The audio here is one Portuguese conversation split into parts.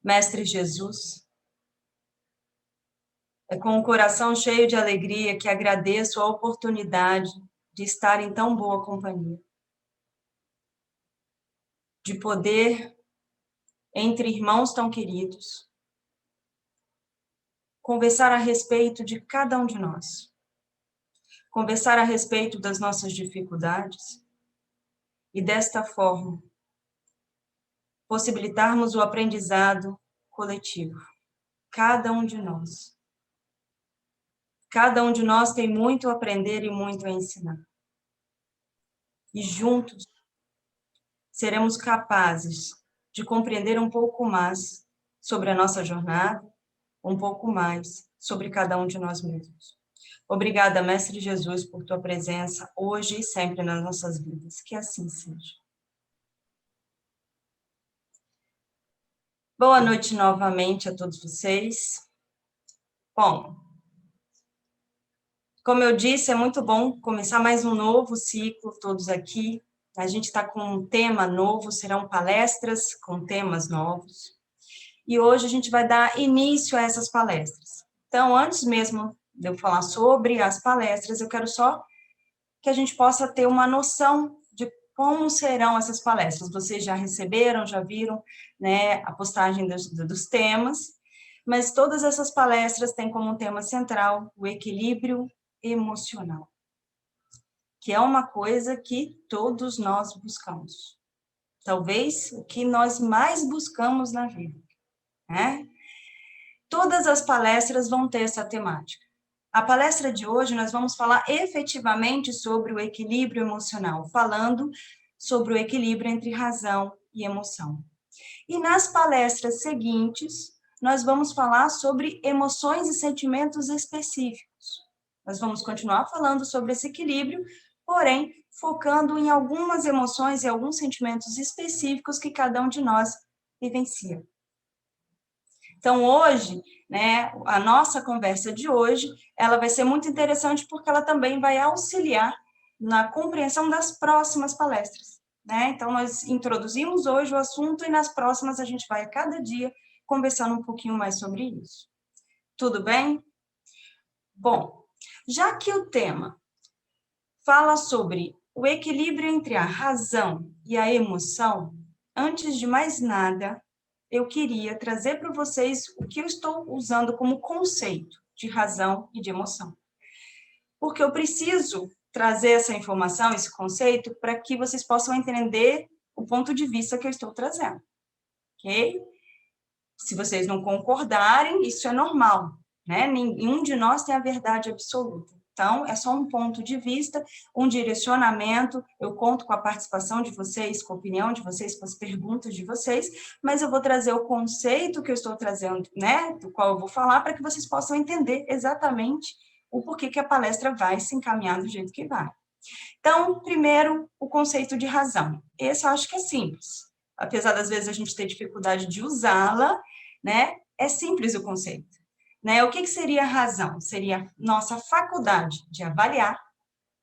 Mestre Jesus, é com o coração cheio de alegria que agradeço a oportunidade de estar em tão boa companhia, de poder, entre irmãos tão queridos, conversar a respeito de cada um de nós, conversar a respeito das nossas dificuldades e, desta forma, possibilitarmos o aprendizado coletivo, cada um de nós. Cada um de nós tem muito a aprender e muito a ensinar. E juntos seremos capazes de compreender um pouco mais sobre a nossa jornada, um pouco mais sobre cada um de nós mesmos. Obrigada, Mestre Jesus, por tua presença hoje e sempre nas nossas vidas. Que assim seja. Boa noite novamente a todos vocês. Bom, como eu disse, é muito bom começar mais um novo ciclo, todos aqui. A gente está com um tema novo, serão palestras com temas novos. E hoje a gente vai dar início a essas palestras. Então, antes mesmo de eu falar sobre as palestras, eu quero só que a gente possa ter uma noção de como serão essas palestras. Vocês já receberam, já viram, né, a postagem dos temas, mas todas essas palestras têm como tema central o equilíbrio emocional, que é uma coisa que todos nós buscamos. Talvez o que nós mais buscamos na vida, né? Todas as palestras vão ter essa temática. A palestra de hoje nós vamos falar efetivamente sobre o equilíbrio emocional, falando sobre o equilíbrio entre razão e emoção. E nas palestras seguintes, nós vamos falar sobre emoções e sentimentos específicos. Nós vamos continuar falando sobre esse equilíbrio, porém, focando em algumas emoções e alguns sentimentos específicos que cada um de nós vivencia. Então, hoje, né, a nossa conversa de hoje, ela vai ser muito interessante porque ela também vai auxiliar na compreensão das próximas palestras, né? Então, nós introduzimos hoje o assunto e nas próximas a gente vai a cada dia conversando um pouquinho mais sobre isso. Tudo bem? Bom, já que o tema fala sobre o equilíbrio entre a razão e a emoção, antes de mais nada, eu queria trazer para vocês o que eu estou usando como conceito de razão e de emoção. Porque eu preciso trazer essa informação, esse conceito, para que vocês possam entender o ponto de vista que eu estou trazendo, ok? Se vocês não concordarem, isso é normal, né? Nenhum de nós tem a verdade absoluta. Então, é só um ponto de vista, um direcionamento. Eu conto com a participação de vocês, com a opinião de vocês, com as perguntas de vocês, mas eu vou trazer o conceito que eu estou trazendo, né? Do qual eu vou falar, para que vocês possam entender exatamente o porquê que a palestra vai se encaminhar do jeito que vai. Então, primeiro, o conceito de razão. Esse eu acho que é simples. Apesar das vezes a gente ter dificuldade de usá-la, né? É simples o conceito. Né? O que seria a razão? Seria nossa faculdade de avaliar,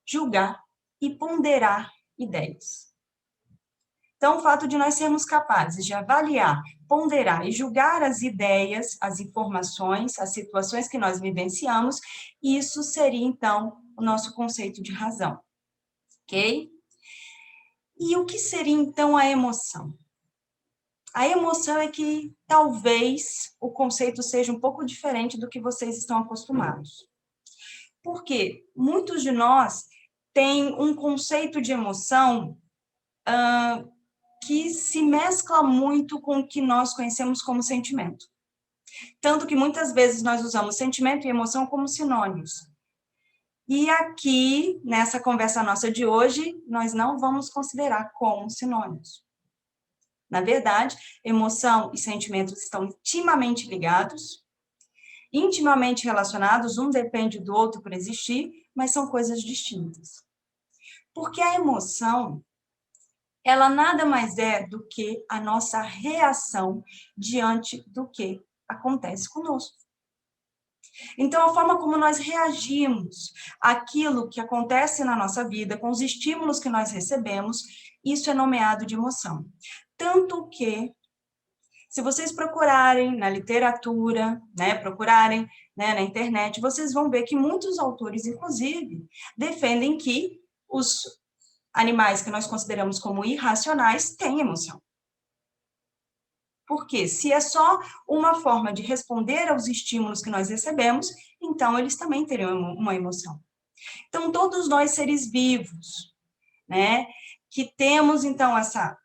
julgar e ponderar ideias. Então, o fato de nós sermos capazes de avaliar, ponderar e julgar as ideias, as informações, as situações que nós vivenciamos, isso seria, então, o nosso conceito de razão. Ok? E o que seria, então, a emoção? A emoção é que talvez o conceito seja um pouco diferente do que vocês estão acostumados. Porque muitos de nós têm um conceito de emoção que se mescla muito com o que nós conhecemos como sentimento. Tanto que muitas vezes nós usamos sentimento e emoção como sinônimos. E aqui, nessa conversa nossa de hoje, nós não vamos considerar como sinônimos. Na verdade, emoção e sentimentos estão intimamente ligados, intimamente relacionados, um depende do outro para existir, mas são coisas distintas. Porque a emoção, ela nada mais é do que a nossa reação diante do que acontece conosco. Então, a forma como nós reagimos àquilo que acontece na nossa vida, com os estímulos que nós recebemos, isso é nomeado de emoção. Tanto que, Se vocês procurarem na literatura, né, procurarem, né, na internet, vocês vão ver que muitos autores, inclusive, defendem que os animais que nós consideramos como irracionais têm emoção. Porque se é só uma forma de responder aos estímulos que nós recebemos, então eles também teriam uma emoção. Então, todos nós seres vivos, né, que temos, então, essa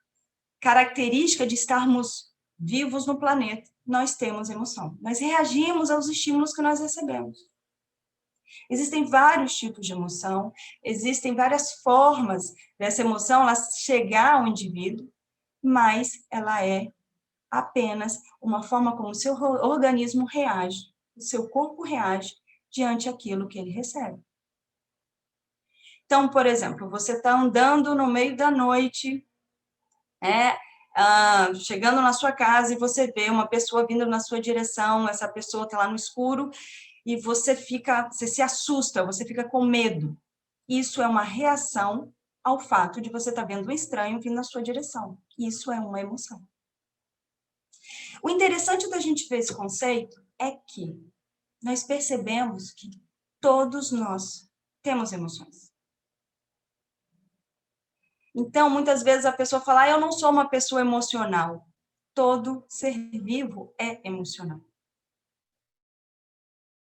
característica de estarmos vivos no planeta, nós temos emoção. Nós reagimos aos estímulos que nós recebemos. Existem vários tipos de emoção, existem várias formas dessa emoção ela chegar ao indivíduo, mas ela é apenas uma forma como o seu organismo reage, o seu corpo reage diante daquilo que ele recebe. Então, por exemplo, você está andando no meio da noite, chegando na sua casa e você vê uma pessoa vindo na sua direção, essa pessoa está lá no escuro, e você se assusta, você fica com medo. Isso é uma reação ao fato de você estar vendo um estranho vindo na sua direção. Isso é uma emoção. O interessante da gente ver esse conceito é que nós percebemos que todos nós temos emoções. Então, muitas vezes a pessoa fala, eu não sou uma pessoa emocional. Todo ser vivo é emocional.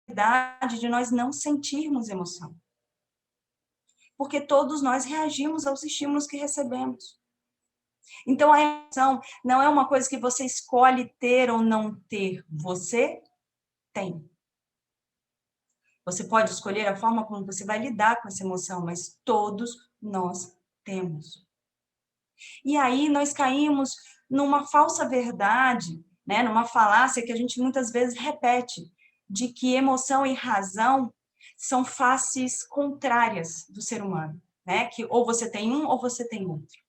A verdade de nós não sentirmos emoção. Porque todos nós reagimos aos estímulos que recebemos. Então, a emoção não é uma coisa que você escolhe ter ou não ter. Você tem. Você pode escolher a forma como você vai lidar com essa emoção, mas todos nós temos. E aí nós caímos numa falsa verdade, né, numa falácia que a gente muitas vezes repete, de que emoção e razão são faces contrárias do ser humano, né, que ou você tem um ou você tem outro.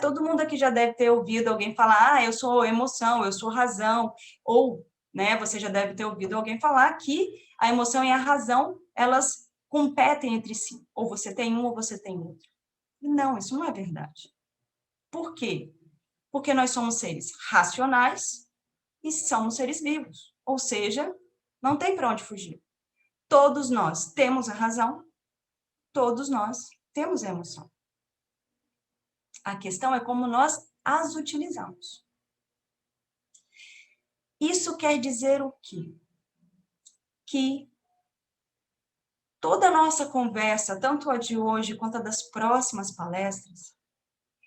Todo mundo aqui já deve ter ouvido alguém falar, eu sou emoção, eu sou razão, ou, né, você já deve ter ouvido alguém falar que a emoção e a razão, elas competem entre si, ou você tem um ou você tem outro. E não, isso não é verdade. Por quê? Porque nós somos seres racionais e somos seres vivos, ou seja, não tem para onde fugir. Todos nós temos a razão, todos nós temos a emoção. A questão é como nós as utilizamos. Isso quer dizer o quê? Que toda a nossa conversa, tanto a de hoje quanto a das próximas palestras,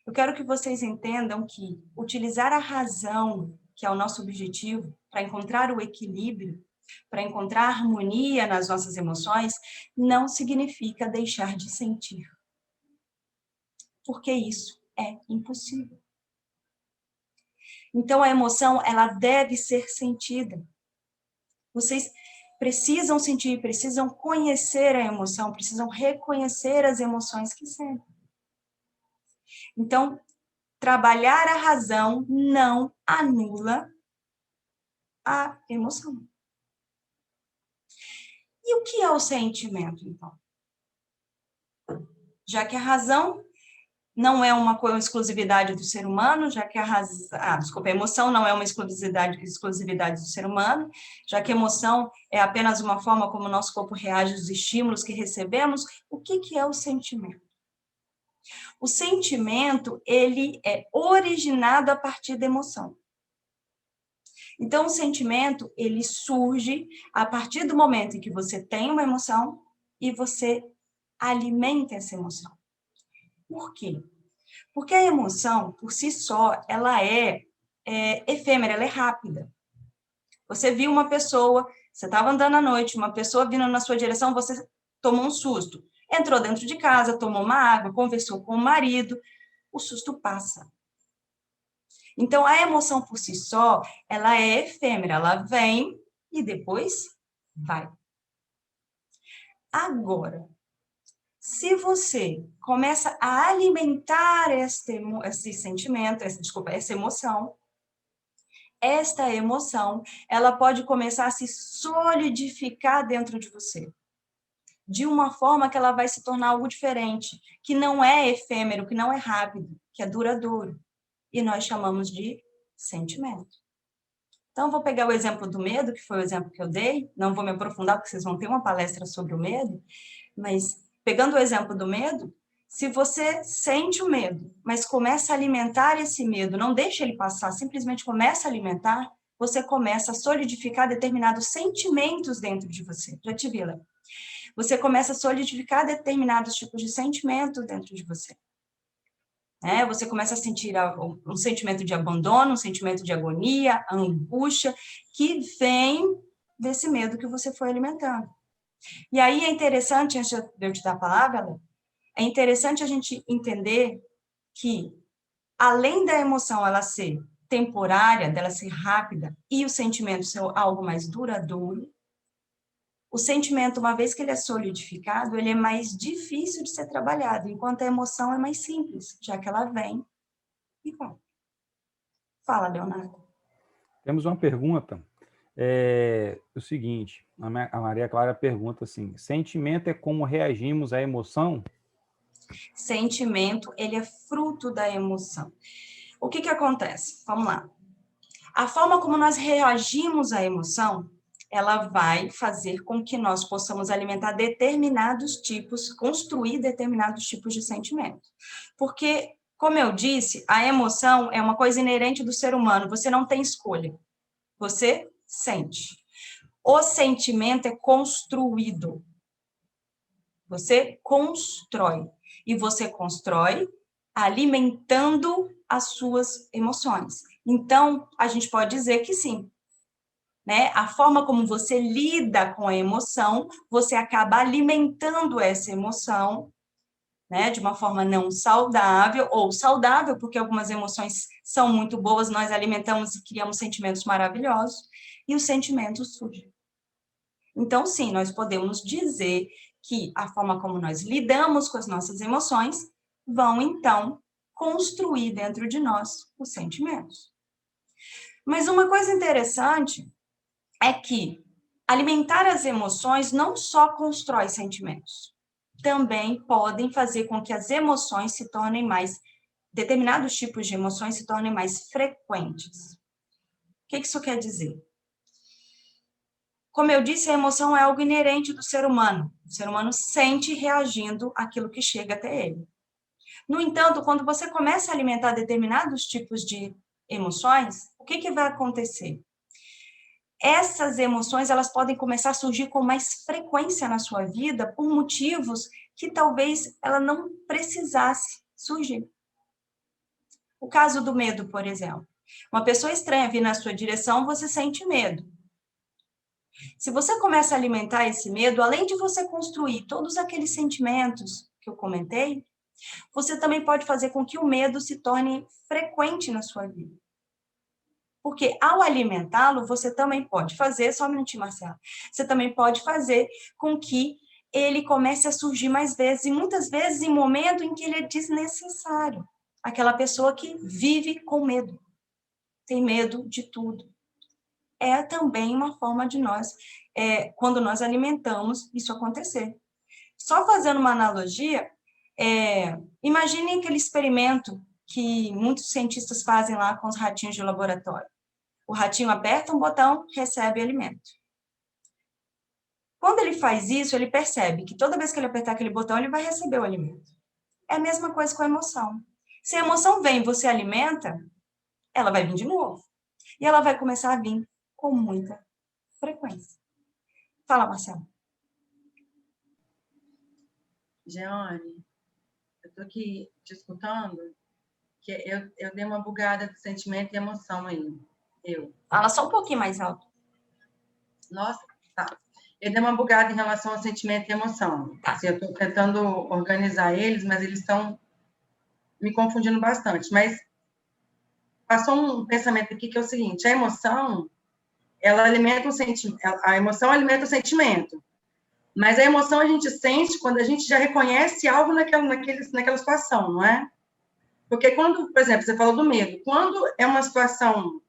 eu quero que vocês entendam que utilizar a razão, que é o nosso objetivo, para encontrar o equilíbrio, para encontrar a harmonia nas nossas emoções, não significa deixar de sentir. Porque isso é impossível. Então, a emoção, ela deve ser sentida. Vocês precisam sentir, precisam conhecer a emoção, precisam reconhecer as emoções que sentem. Então, trabalhar a razão não anula a emoção. E o que é o sentimento, então? Já que a razão não é uma exclusividade do ser humano, já que a emoção não é uma exclusividade do ser humano, já que a emoção é apenas uma forma como o nosso corpo reage aos estímulos que recebemos, o que é o sentimento? O sentimento, ele é originado a partir da emoção. Então, o sentimento, ele surge a partir do momento em que você tem uma emoção e você alimenta essa emoção. Por quê? Porque a emoção, por si só, ela é efêmera, ela é rápida. Você viu uma pessoa, você estava andando à noite, uma pessoa vindo na sua direção, você tomou um susto. Entrou dentro de casa, tomou uma água, conversou com o marido, o susto passa. Então, a emoção por si só, ela é efêmera, ela vem e depois vai. Agora, se você começa a alimentar esse sentimento, essa emoção, esta emoção, ela pode começar a se solidificar dentro de você, de uma forma que ela vai se tornar algo diferente, que não é efêmero, que não é rápido, que é duradouro. E nós chamamos de sentimento. Então, vou pegar o exemplo do medo, que foi o exemplo que eu dei, não vou me aprofundar, porque vocês vão ter uma palestra sobre o medo, mas pegando o exemplo do medo, se você sente o medo, mas começa a alimentar esse medo, não deixa ele passar, simplesmente começa a alimentar, você começa a solidificar determinados sentimentos dentro de você. Já te vi, Léo. Você começa a solidificar determinados tipos de sentimentos dentro de você. Você começa a sentir um sentimento de abandono, um sentimento de agonia, angústia, que vem desse medo que você foi alimentando. E aí é interessante, antes de eu te dar a palavra, Léo, é interessante a gente entender que, além da emoção ela ser temporária, dela ser rápida, e o sentimento ser algo mais duradouro, o sentimento, uma vez que ele é solidificado, ele é mais difícil de ser trabalhado, enquanto a emoção é mais simples, já que ela vem e vai. Fala, Leonardo. Temos uma pergunta. O seguinte, a Maria Clara pergunta assim, sentimento é como reagimos à emoção? Sentimento, ele é fruto da emoção. O que acontece? Vamos lá. A forma como nós reagimos à emoção, ela vai fazer com que nós possamos alimentar determinados tipos, construir determinados tipos de sentimento. Porque, como eu disse, a emoção é uma coisa inerente do ser humano, você não tem escolha. Você sente. O sentimento é construído. Você constrói. E você constrói alimentando as suas emoções. Então, a gente pode dizer que sim. A forma como você lida com a emoção, você acaba alimentando essa emoção, de uma forma não saudável, ou saudável, porque algumas emoções são muito boas, nós alimentamos e criamos sentimentos maravilhosos, e os sentimentos surgem. Então, sim, nós podemos dizer que a forma como nós lidamos com as nossas emoções vão, então, construir dentro de nós os sentimentos. Mas uma coisa interessante é que alimentar as emoções não só constrói sentimentos, também podem fazer com que as emoções se tornem mais, determinados tipos de emoções se tornem mais frequentes. O que isso quer dizer? Como eu disse, a emoção é algo inerente do ser humano. O ser humano sente reagindo àquilo que chega até ele. No entanto, quando você começa a alimentar determinados tipos de emoções, o que vai acontecer? Essas emoções, elas podem começar a surgir com mais frequência na sua vida por motivos que talvez ela não precisasse surgir. O caso do medo, por exemplo. Uma pessoa estranha vir na sua direção, você sente medo. Se você começa a alimentar esse medo, além de você construir todos aqueles sentimentos que eu comentei, você também pode fazer com que o medo se torne frequente na sua vida. Porque ao alimentá-lo, você também pode fazer, só um minutinho, Marcelo, você também pode fazer com que ele comece a surgir mais vezes, e muitas vezes em momento em que ele é desnecessário. Aquela pessoa que vive com medo, tem medo de tudo. É também uma forma de nós, quando nós alimentamos, isso acontecer. Só fazendo uma analogia, imagine aquele experimento que muitos cientistas fazem lá com os ratinhos de laboratório. O ratinho aperta um botão, recebe alimento. Quando ele faz isso, ele percebe que toda vez que ele apertar aquele botão, ele vai receber o alimento. É a mesma coisa com a emoção. Se a emoção vem e você alimenta, ela vai vir de novo. E ela vai começar a vir com muita frequência. Fala, Marcelo. Jeane, eu estou aqui te escutando, que eu dei uma bugada de sentimento e emoção aí. Fala só um pouquinho mais alto. Nossa, tá. Eu dei uma bugada em relação ao sentimento e emoção. Tá. Assim, eu estou tentando organizar eles, mas eles estão me confundindo bastante. Mas passou um pensamento aqui que é o seguinte: a emoção, ela alimenta o sentimento. A emoção alimenta o sentimento. Mas a emoção a gente sente quando a gente já reconhece algo naquela situação, não é? Porque quando, por exemplo, você falou do medo, quando é uma situação...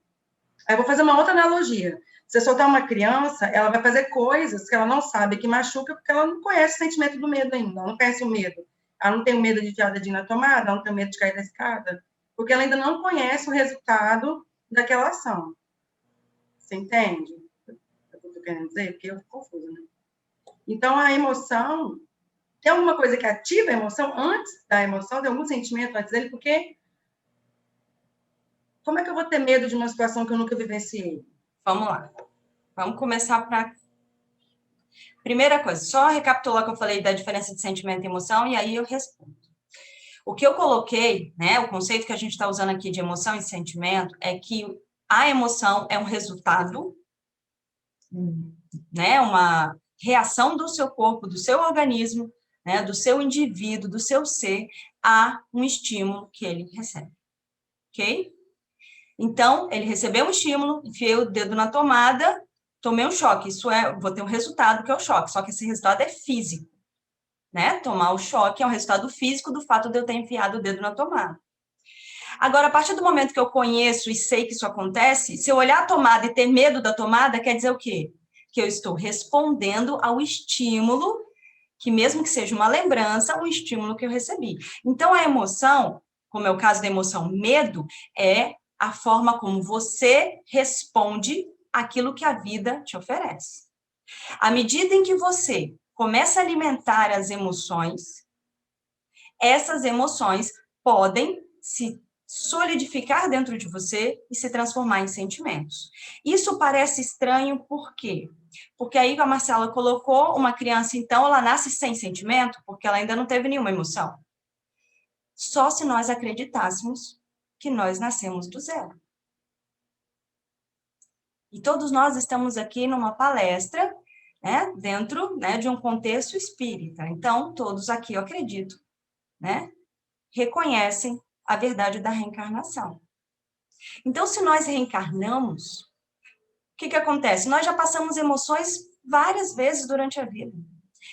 Eu vou fazer uma outra analogia. Você soltar uma criança, ela vai fazer coisas que ela não sabe, que machuca, porque ela não conhece o sentimento do medo ainda, ela não conhece o medo. Ela não tem medo de enfiar o dedinho na tomada, ela não tem medo de cair da escada, porque ela ainda não conhece o resultado daquela ação. Você entende o que eu estou querendo dizer? Porque eu fico confusa, né? Então, a emoção, tem alguma coisa que ativa a emoção antes da emoção? Tem algum sentimento antes dele? Porque como é que eu vou ter medo de uma situação que eu nunca vivenciei? Vamos lá. Vamos começar para... Primeira coisa, só recapitular que eu falei da diferença de sentimento e emoção, e aí eu respondo. O que eu coloquei, né, o conceito que a gente está usando aqui de emoção e sentimento, é que a emoção é um resultado, né, uma reação do seu corpo, do seu organismo, né, do seu indivíduo, do seu ser, a um estímulo que ele recebe. Ok? Então, ele recebeu um estímulo, enfiei o dedo na tomada, tomei um choque. Isso é, vou ter um resultado que é o choque, só que esse resultado é físico, né? Tomar o choque é um resultado físico do fato de eu ter enfiado o dedo na tomada. Agora, a partir do momento que eu conheço e sei que isso acontece, se eu olhar a tomada e ter medo da tomada, quer dizer o quê? Que eu estou respondendo ao estímulo, que mesmo que seja uma lembrança, o estímulo que eu recebi. Então, a emoção, como é o caso da emoção medo, é a forma como você responde àquilo que a vida te oferece. À medida em que você começa a alimentar as emoções, essas emoções podem se solidificar dentro de você e se transformar em sentimentos. Isso parece estranho, por quê? Porque aí a Marcela colocou uma criança, então, ela nasce sem sentimento, porque ela ainda não teve nenhuma emoção. Só se nós acreditássemos que nós nascemos do zero. E todos nós estamos aqui numa palestra, né, dentro, né, de um contexto espírita. Então, todos aqui, eu acredito, né, reconhecem a verdade da reencarnação. Então, se nós reencarnamos, o que acontece? Nós já passamos emoções várias vezes durante a vida.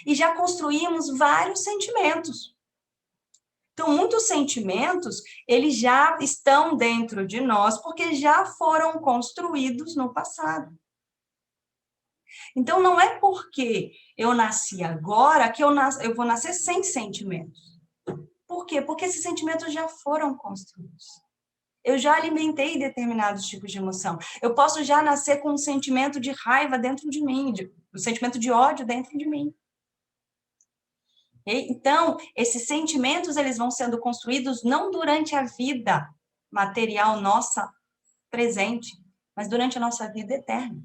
E já construímos vários sentimentos. Então, muitos sentimentos, eles já estão dentro de nós, porque já foram construídos no passado. Então, não é porque eu nasci agora que eu vou nascer sem sentimentos. Por quê? Porque esses sentimentos já foram construídos. Eu já alimentei determinados tipos de emoção. Eu posso já nascer com um sentimento de raiva dentro de mim, um sentimento de ódio dentro de mim. Okay? Então, esses sentimentos, eles vão sendo construídos não durante a vida material nossa presente, mas durante a nossa vida eterna.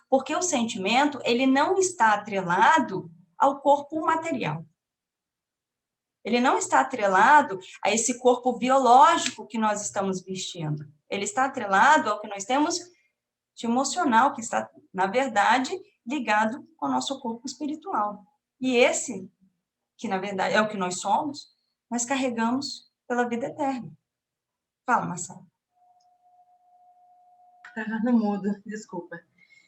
Porque o sentimento, ele não está atrelado ao corpo material. Ele não está atrelado a esse corpo biológico que nós estamos vestindo. Ele está atrelado ao que nós temos de emocional, que está, na verdade, ligado ao nosso corpo espiritual. E esse, que na verdade é o que nós somos, nós carregamos pela vida eterna. Fala, Marcelo. Estava no mudo, desculpa.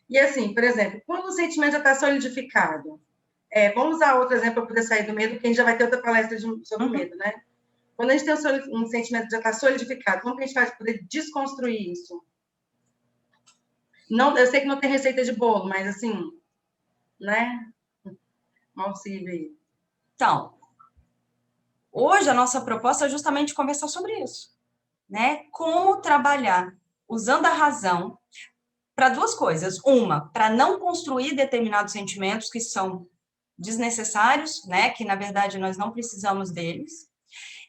E assim, por exemplo, quando o sentimento já está solidificado, vamos usar outro exemplo para poder sair do medo, porque a gente já vai ter outra palestra sobre o medo, né? Quando a gente tem um sentimento que já está solidificado, como que a gente faz para poder desconstruir isso? Não, eu sei que não tem receita de bolo, mas assim, né? Um auxílio aí. Então, hoje a nossa proposta é justamente conversar sobre isso, né? Como trabalhar usando a razão para duas coisas. Uma, para não construir determinados sentimentos que são desnecessários, né? Que, na verdade, nós não precisamos deles.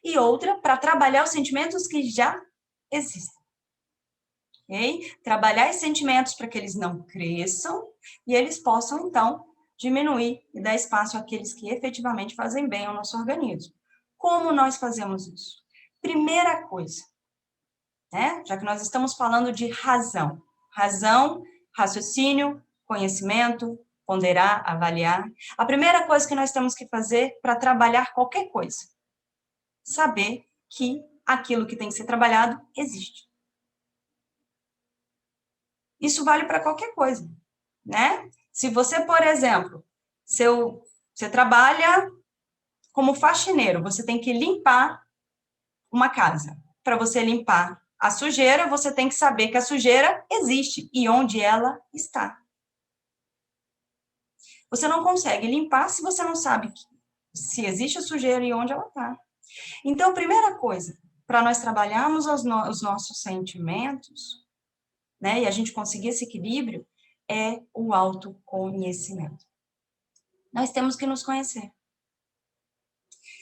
E outra, para trabalhar os sentimentos que já existem. Okay? Trabalhar esses sentimentos para que eles não cresçam e eles possam, então, diminuir e dar espaço àqueles que efetivamente fazem bem ao nosso organismo. Como nós fazemos isso? Primeira coisa, né? Já que nós estamos falando de razão. Razão, raciocínio, conhecimento, ponderar, avaliar. A primeira coisa que nós temos que fazer para trabalhar qualquer coisa, saber que aquilo que tem que ser trabalhado existe. Isso vale para qualquer coisa, né? Se você, por exemplo, você trabalha como faxineiro, você tem que limpar uma casa. Para você limpar a sujeira, você tem que saber que a sujeira existe e onde ela está. Você não consegue limpar se você não sabe se existe a sujeira e onde ela está. Então, primeira coisa, para nós trabalharmos os nossos sentimentos, né, e a gente conseguir esse equilíbrio, é o autoconhecimento. Nós temos que nos conhecer.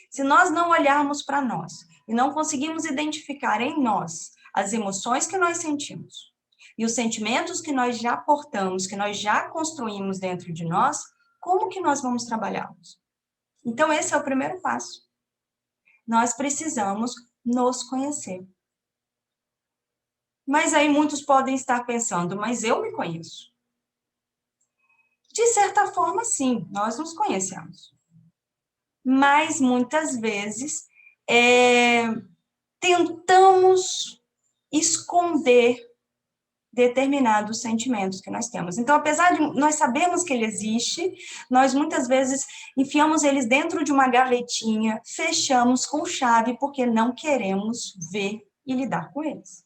Se nós não olharmos para nós e não conseguimos identificar em nós as emoções que nós sentimos e os sentimentos que nós já portamos, que nós já construímos dentro de nós, como que nós vamos trabalhá-los? Então, esse é o primeiro passo. Nós precisamos nos conhecer. Mas aí muitos podem estar pensando, mas eu me conheço. De certa forma, sim, nós nos conhecemos. Mas muitas vezes tentamos esconder determinados sentimentos que nós temos. Então, apesar de nós sabermos que ele existe, nós muitas vezes enfiamos eles dentro de uma gavetinha, fechamos com chave porque não queremos ver e lidar com eles.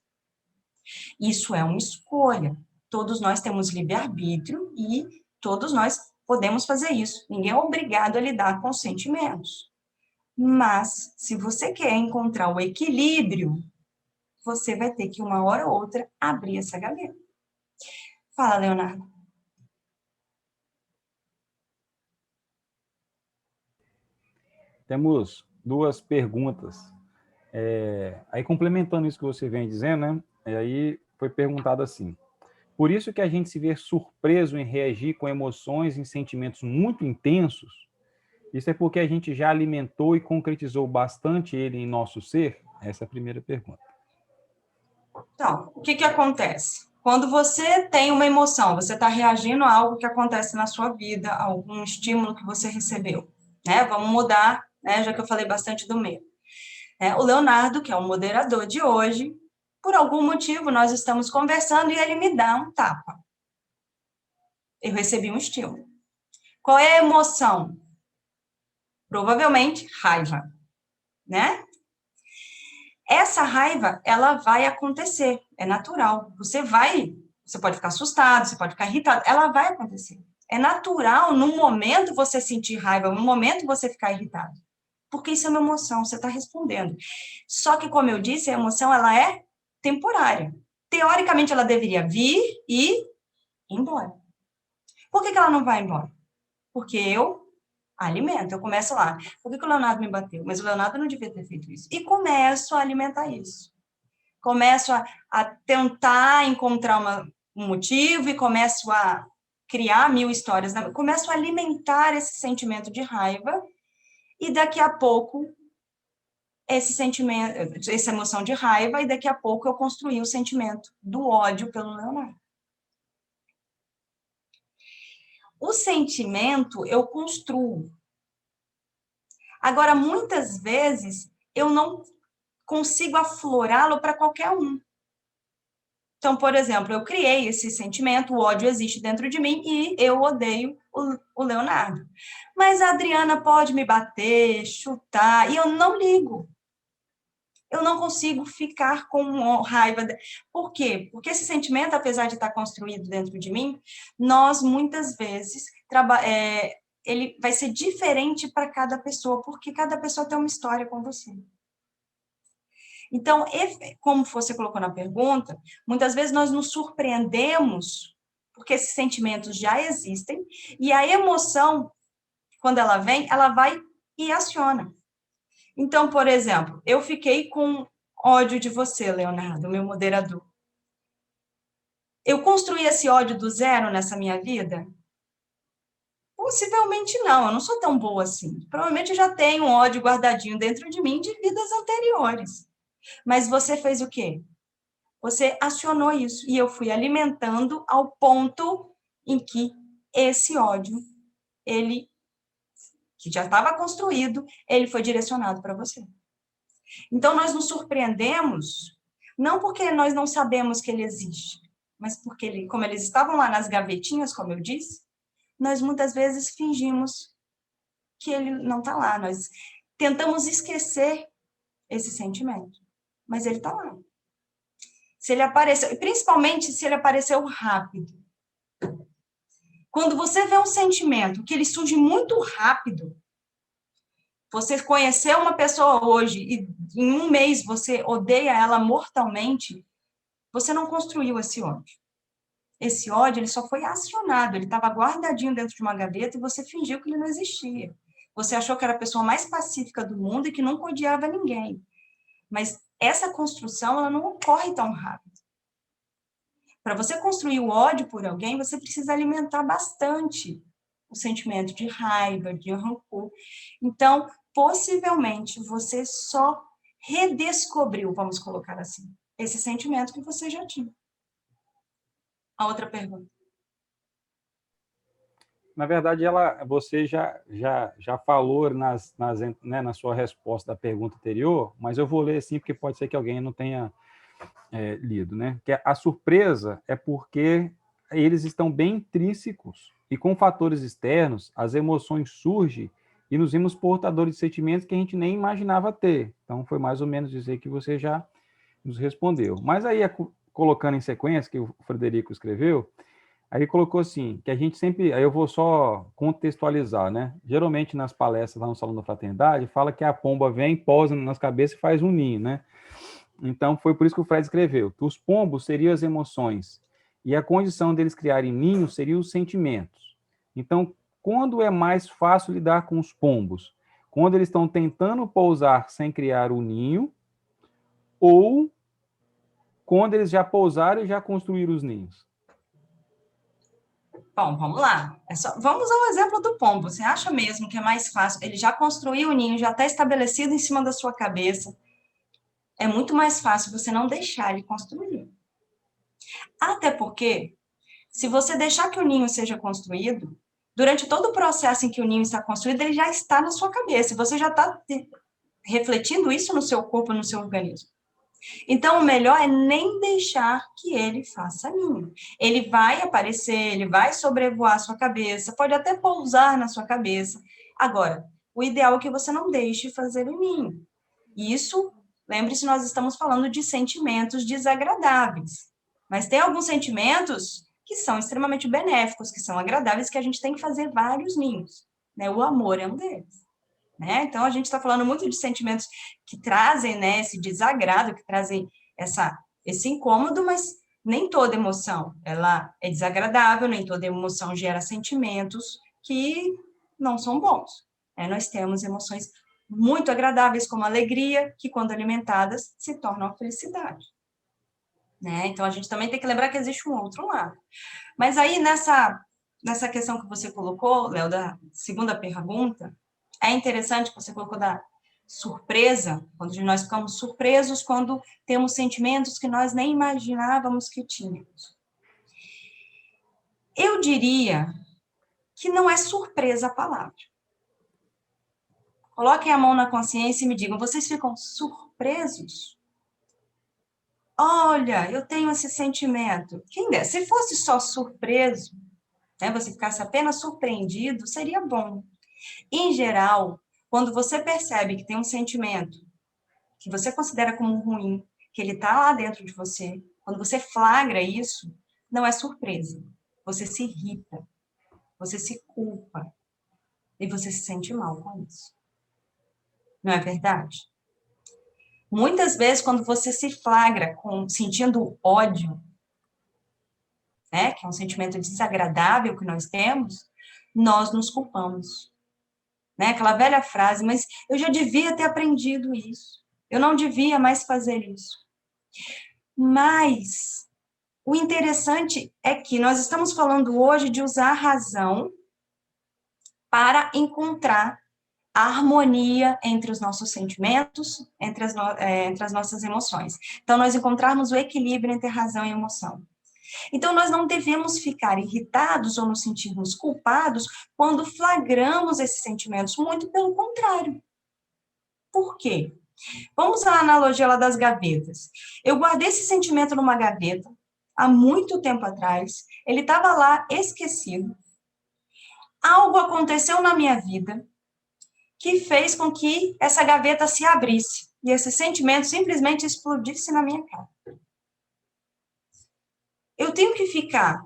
Isso é uma escolha. Todos nós temos livre-arbítrio e todos nós podemos fazer isso. Ninguém é obrigado a lidar com os sentimentos. Mas, se você quer encontrar o equilíbrio, você vai ter que, uma hora ou outra, abrir essa gaveta. Fala, Leonardo. Temos duas perguntas. Aí, complementando isso que você vem dizendo, né? Aí foi perguntado assim: por isso que a gente se vê surpreso em reagir com emoções e sentimentos muito intensos? Isso é porque a gente já alimentou e concretizou bastante ele em nosso ser? Essa é a primeira pergunta. Então, o que acontece? Quando você tem uma emoção, você está reagindo a algo que acontece na sua vida, a algum estímulo que você recebeu, né? Vamos mudar, né? Já que eu falei bastante do medo. O Leonardo, que é o moderador de hoje, por algum motivo, nós estamos conversando e ele me dá um tapa. Eu recebi um estímulo. Qual é a emoção? Provavelmente, raiva, né? Essa raiva, ela vai acontecer, é natural. Você pode ficar assustado, você pode ficar irritado, ela vai acontecer. É natural, num momento, você sentir raiva, num momento, você ficar irritado. Porque isso é uma emoção, você está respondendo. Só que, como eu disse, a emoção, ela é temporária. Teoricamente, ela deveria vir e ir embora. Por que ela não vai embora? Porque eu alimento, eu começo lá. Por que o Leonardo me bateu? Mas o Leonardo não devia ter feito isso. E começo a alimentar isso. Começo a tentar encontrar um motivo e começo a criar 1000 histórias. Começo a alimentar esse sentimento de raiva e daqui a pouco esse sentimento, essa emoção de raiva, e daqui a pouco eu construí o sentimento do ódio pelo Leonardo. O sentimento eu construo. Agora, muitas vezes, eu não consigo aflorá-lo para qualquer um. Então, por exemplo, eu criei esse sentimento, o ódio existe dentro de mim e eu odeio o Leonardo. Mas a Adriana pode me bater, chutar, e eu não ligo. Eu não consigo ficar com raiva. Por quê? Porque esse sentimento, apesar de estar construído dentro de mim, nós, muitas vezes, ele vai ser diferente para cada pessoa, porque cada pessoa tem uma história com você. Então, como você colocou na pergunta, muitas vezes nós nos surpreendemos, porque esses sentimentos já existem, e a emoção, quando ela vem, ela vai e aciona. Então, por exemplo, eu fiquei com ódio de você, Leonardo, meu moderador. Eu construí esse ódio do zero nessa minha vida? Possivelmente não, eu não sou tão boa assim. Provavelmente eu já tenho um ódio guardadinho dentro de mim de vidas anteriores. Mas você fez o quê? Você acionou isso, e eu fui alimentando ao ponto em que esse ódio, que já estava construído, ele foi direcionado para você. Então, nós nos surpreendemos, não porque nós não sabemos que ele existe, mas porque, como eles estavam lá nas gavetinhas, como eu disse, nós muitas vezes fingimos que ele não está lá. Nós tentamos esquecer esse sentimento, mas ele está lá. Se ele apareceu, principalmente se ele apareceu rápido. Quando você vê um sentimento que ele surge muito rápido, Você conheceu uma pessoa hoje e em um mês você odeia ela mortalmente, você não construiu esse ódio. Esse ódio, ele só foi acionado, ele estava guardadinho dentro de uma gaveta e você fingiu que ele não existia. Você achou que era a pessoa mais pacífica do mundo e que nunca odiava ninguém. Mas essa construção, ela não ocorre tão rápido. Para você construir o ódio por alguém, você precisa alimentar bastante o sentimento de raiva, de rancor. Então, possivelmente, você só redescobriu, vamos colocar assim, esse sentimento que você já tinha. A outra pergunta. Na verdade, você já falou né, na sua resposta da pergunta anterior, mas eu vou ler assim, porque pode ser que alguém não tenha lido, né? Que a surpresa é porque eles estão bem intrínsecos e com fatores externos, as emoções surgem e nos vimos portadores de sentimentos que a gente nem imaginava ter. Então, foi mais ou menos dizer que você já nos respondeu. Mas aí, colocando em sequência, que o Frederico escreveu, aí ele colocou assim, que a gente sempre, aí eu vou só contextualizar, né? Geralmente nas palestras lá no Salão da Fraternidade, fala que a pomba vem, pousa nas cabeças e faz um ninho, né? Então, foi por isso que o Fred escreveu, que os pombos seriam as emoções, e a condição deles criarem ninhos seriam os sentimentos. Então, quando é mais fácil lidar com os pombos? Quando eles estão tentando pousar sem criar o ninho, ou quando eles já pousaram e já construíram os ninhos? Bom, vamos lá. Vamos ao exemplo do pombo. Você acha mesmo que é mais fácil? Ele já construiu o ninho, já está estabelecido em cima da sua cabeça. É muito mais fácil você não deixar ele construir. Até porque, se você deixar que o ninho seja construído, durante todo o processo em que o ninho está construído, ele já está na sua cabeça. Você já está refletindo isso no seu corpo, no seu organismo. Então, o melhor é nem deixar que ele faça ninho. Ele vai aparecer, ele vai sobrevoar a sua cabeça, pode até pousar na sua cabeça. Agora, o ideal é que você não deixe fazer o ninho. Isso, lembre-se, nós estamos falando de sentimentos desagradáveis. Mas tem alguns sentimentos que são extremamente benéficos, que são agradáveis, que a gente tem que fazer vários ninhos. Né? O amor é um deles. Né? Então, a gente está falando muito de sentimentos que trazem, né, esse desagrado, que trazem esse incômodo, mas nem toda emoção ela é desagradável, nem toda emoção gera sentimentos que não são bons. Né? Nós temos emoções muito agradáveis, como a alegria, que, quando alimentadas, se tornam a felicidade. Né? Então, a gente também tem que lembrar que existe um outro lado. Mas aí, nessa questão que você colocou, Léo, da segunda pergunta, é interessante que você colocou da surpresa, quando nós ficamos surpresos quando temos sentimentos que nós nem imaginávamos que tínhamos. Eu diria que não é surpresa a palavra. Coloquem a mão na consciência e me digam, vocês ficam surpresos? Olha, eu tenho esse sentimento. Quem dera, se fosse só surpreso, né, você ficasse apenas surpreendido, seria bom. Em geral, quando você percebe que tem um sentimento que você considera como ruim, que ele está lá dentro de você, quando você flagra isso, não é surpresa. Você se irrita, você se culpa e você se sente mal com isso. Não é verdade? Muitas vezes, quando você se flagra sentindo ódio, né, que é um sentimento desagradável que nós temos, nós nos culpamos. Né? Aquela velha frase, mas eu já devia ter aprendido isso. Eu não devia mais fazer isso. Mas o interessante é que nós estamos falando hoje de usar a razão para encontrar a harmonia entre os nossos sentimentos, entre as nossas emoções. Então, nós encontrarmos o equilíbrio entre razão e emoção. Então, nós não devemos ficar irritados ou nos sentirmos culpados quando flagramos esses sentimentos, muito pelo contrário. Por quê? Vamos à analogia lá das gavetas. Eu guardei esse sentimento numa gaveta há muito tempo atrás, ele estava lá esquecido. Algo aconteceu na minha vida que fez com que essa gaveta se abrisse e esse sentimento simplesmente explodisse na minha cara. Eu tenho que ficar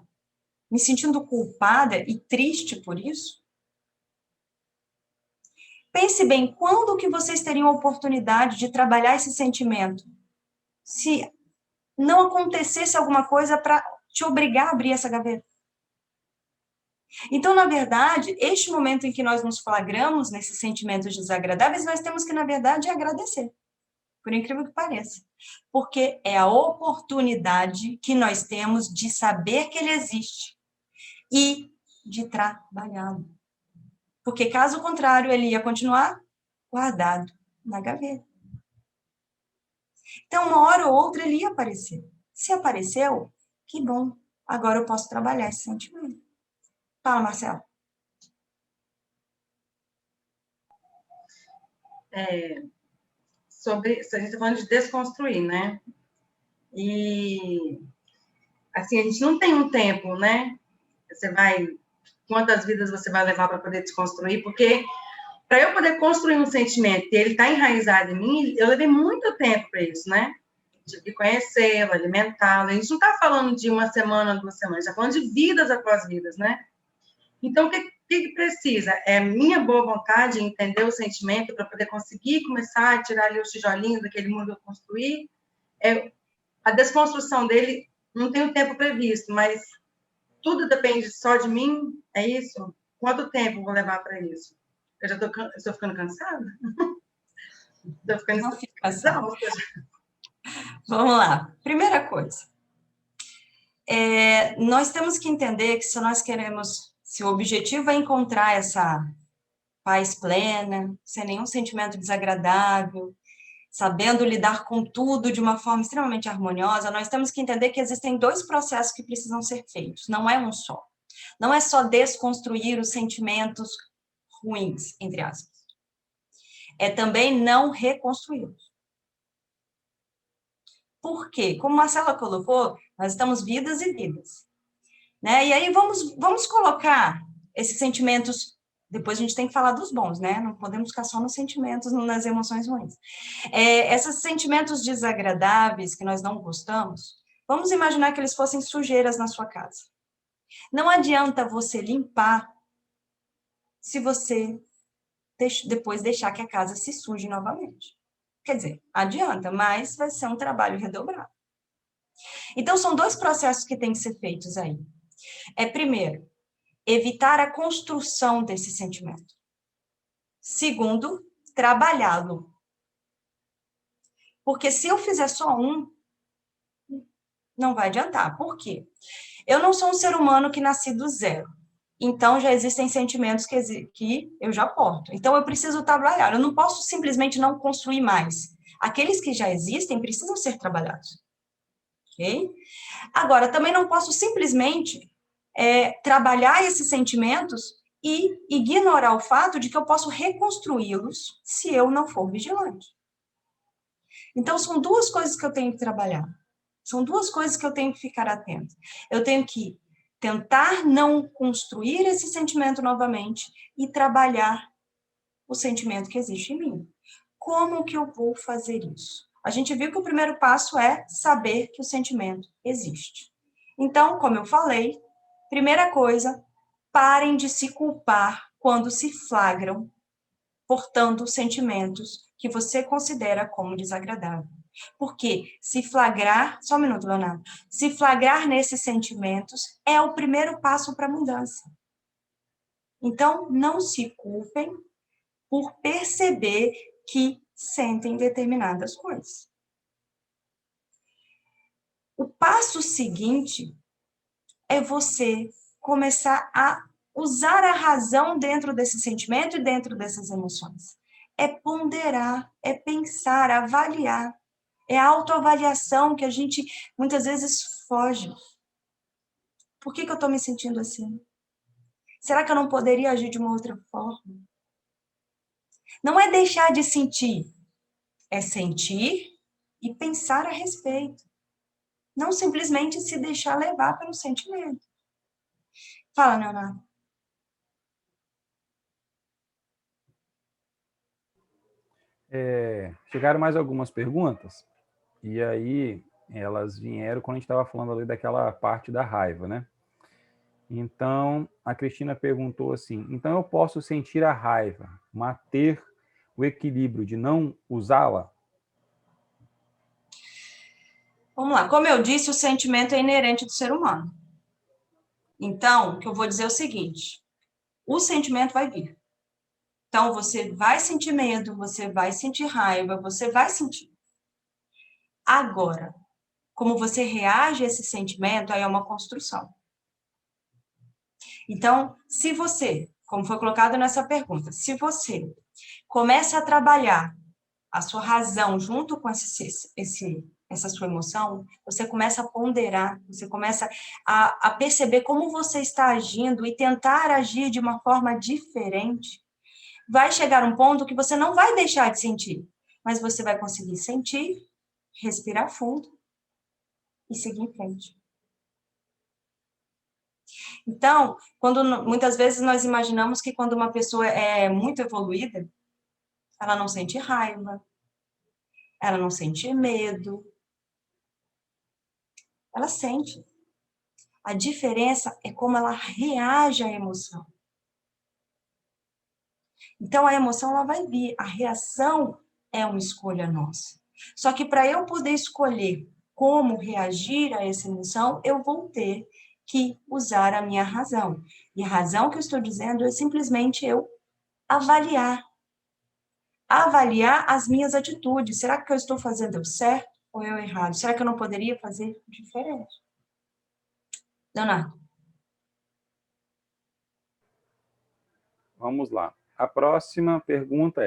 me sentindo culpada e triste por isso? Pense bem, quando que vocês teriam a oportunidade de trabalhar esse sentimento? Se não acontecesse alguma coisa para te obrigar a abrir essa gaveta. Então, na verdade, este momento em que nós nos flagramos nesses sentimentos desagradáveis, nós temos que, na verdade, agradecer, por incrível que pareça. Porque é a oportunidade que nós temos de saber que ele existe e de trabalhá-lo. Porque, caso contrário, ele ia continuar guardado na gaveta. Então, uma hora ou outra, ele ia aparecer. Se apareceu, que bom. Agora eu posso trabalhar esse sentimento. Fala, Marcelo. A gente está falando de desconstruir, né? E, assim, a gente não tem um tempo, né? Quantas vidas você vai levar para poder desconstruir? Porque para eu poder construir um sentimento e ele está enraizado em mim, eu levei muito tempo para isso, né? Tive que conhecê-lo, alimentá-lo. A gente não está falando de uma semana, 2 semanas, está falando de vidas após vidas, né? Então, o que precisa? É minha boa vontade em entender o sentimento para poder conseguir começar a tirar ali os tijolinhos daquele mundo que eu construí. A desconstrução dele não tem um tempo previsto, mas tudo depende só de mim, é isso? Quanto tempo vou levar para isso? Eu já estou ficando cansada? Estou ficando Não fica cansada. exausta. Vamos lá. Primeira coisa. Nós temos que entender que se o objetivo é encontrar essa paz plena, sem nenhum sentimento desagradável, sabendo lidar com tudo de uma forma extremamente harmoniosa, nós temos que entender que existem 2 processos que precisam ser feitos, não é um só. Não é só desconstruir os sentimentos ruins, entre aspas. É também não reconstruí-los. Por quê? Como a Marcela colocou, nós estamos vidas e vidas. Né? E aí vamos colocar esses sentimentos, depois a gente tem que falar dos bons, né? Não podemos ficar só nos sentimentos, nas emoções ruins. Esses sentimentos desagradáveis que nós não gostamos, vamos imaginar que eles fossem sujeiras na sua casa. Não adianta você limpar se você depois deixar que a casa se suje novamente. Quer dizer, adianta, mas vai ser um trabalho redobrado. Então, são 2 processos que têm que ser feitos aí. Primeiro, evitar a construção desse sentimento. Segundo, trabalhá-lo. Porque se eu fizer só um, não vai adiantar. Por quê? Eu não sou um ser humano que nasci do zero. Então, já existem sentimentos que eu já porto. Então, eu preciso trabalhar. Eu não posso simplesmente não construir mais. Aqueles que já existem precisam ser trabalhados. Ok? Agora, também não posso simplesmente trabalhar esses sentimentos e ignorar o fato de que eu posso reconstruí-los se eu não for vigilante. Então, são 2 coisas que eu tenho que trabalhar. São 2 coisas que eu tenho que ficar atento. Eu tenho que tentar não construir esse sentimento novamente e trabalhar o sentimento que existe em mim. Como que eu vou fazer isso? A gente viu que o primeiro passo é saber que o sentimento existe. Então, como eu falei, primeira coisa, parem de se culpar quando se flagram portando sentimentos que você considera como desagradável. Porque se flagrar, só um minuto, Leonardo, se flagrar nesses sentimentos é o primeiro passo para a mudança. Então, não se culpem por perceber que sentem determinadas coisas. O passo seguinte é você começar a usar a razão dentro desse sentimento e dentro dessas emoções. É ponderar, é pensar, avaliar. É a autoavaliação que a gente muitas vezes foge. Por que eu estou me sentindo assim? Será que eu não poderia agir de uma outra forma? Não é deixar de sentir, é sentir e pensar a respeito. Não simplesmente se deixar levar pelo sentimento. Fala, Leonardo. Chegaram mais algumas perguntas, e aí elas vieram quando a gente estava falando ali daquela parte da raiva, né? Então, a Cristina perguntou assim, então eu posso sentir a raiva, manter o equilíbrio de não usá-la? Vamos lá. Como eu disse, o sentimento é inerente do ser humano. Então, o que eu vou dizer é o seguinte: o sentimento vai vir. Então, você vai sentir medo, você vai sentir raiva, você vai sentir. Agora, como você reage a esse sentimento, aí é uma construção. Então, se você, como foi colocado nessa pergunta, se você começa a trabalhar a sua razão junto com essa sua emoção, você começa a ponderar, você começa a perceber como você está agindo e tentar agir de uma forma diferente, vai chegar um ponto que você não vai deixar de sentir, mas você vai conseguir sentir, respirar fundo e seguir em frente. Então, muitas vezes nós imaginamos que quando uma pessoa é muito evoluída, ela não sente raiva, ela não sente medo, ela sente. A diferença é como ela reage à emoção. Então, a emoção ela vai vir, a reação é uma escolha nossa. Só que para eu poder escolher como reagir a essa emoção, eu vou ter que usar a minha razão. E a razão que eu estou dizendo é simplesmente eu avaliar. Avaliar as minhas atitudes. Será que o que eu estou fazendo é o certo ou é o errado? Será que eu não poderia fazer diferente? Leonardo. Vamos lá. A próxima pergunta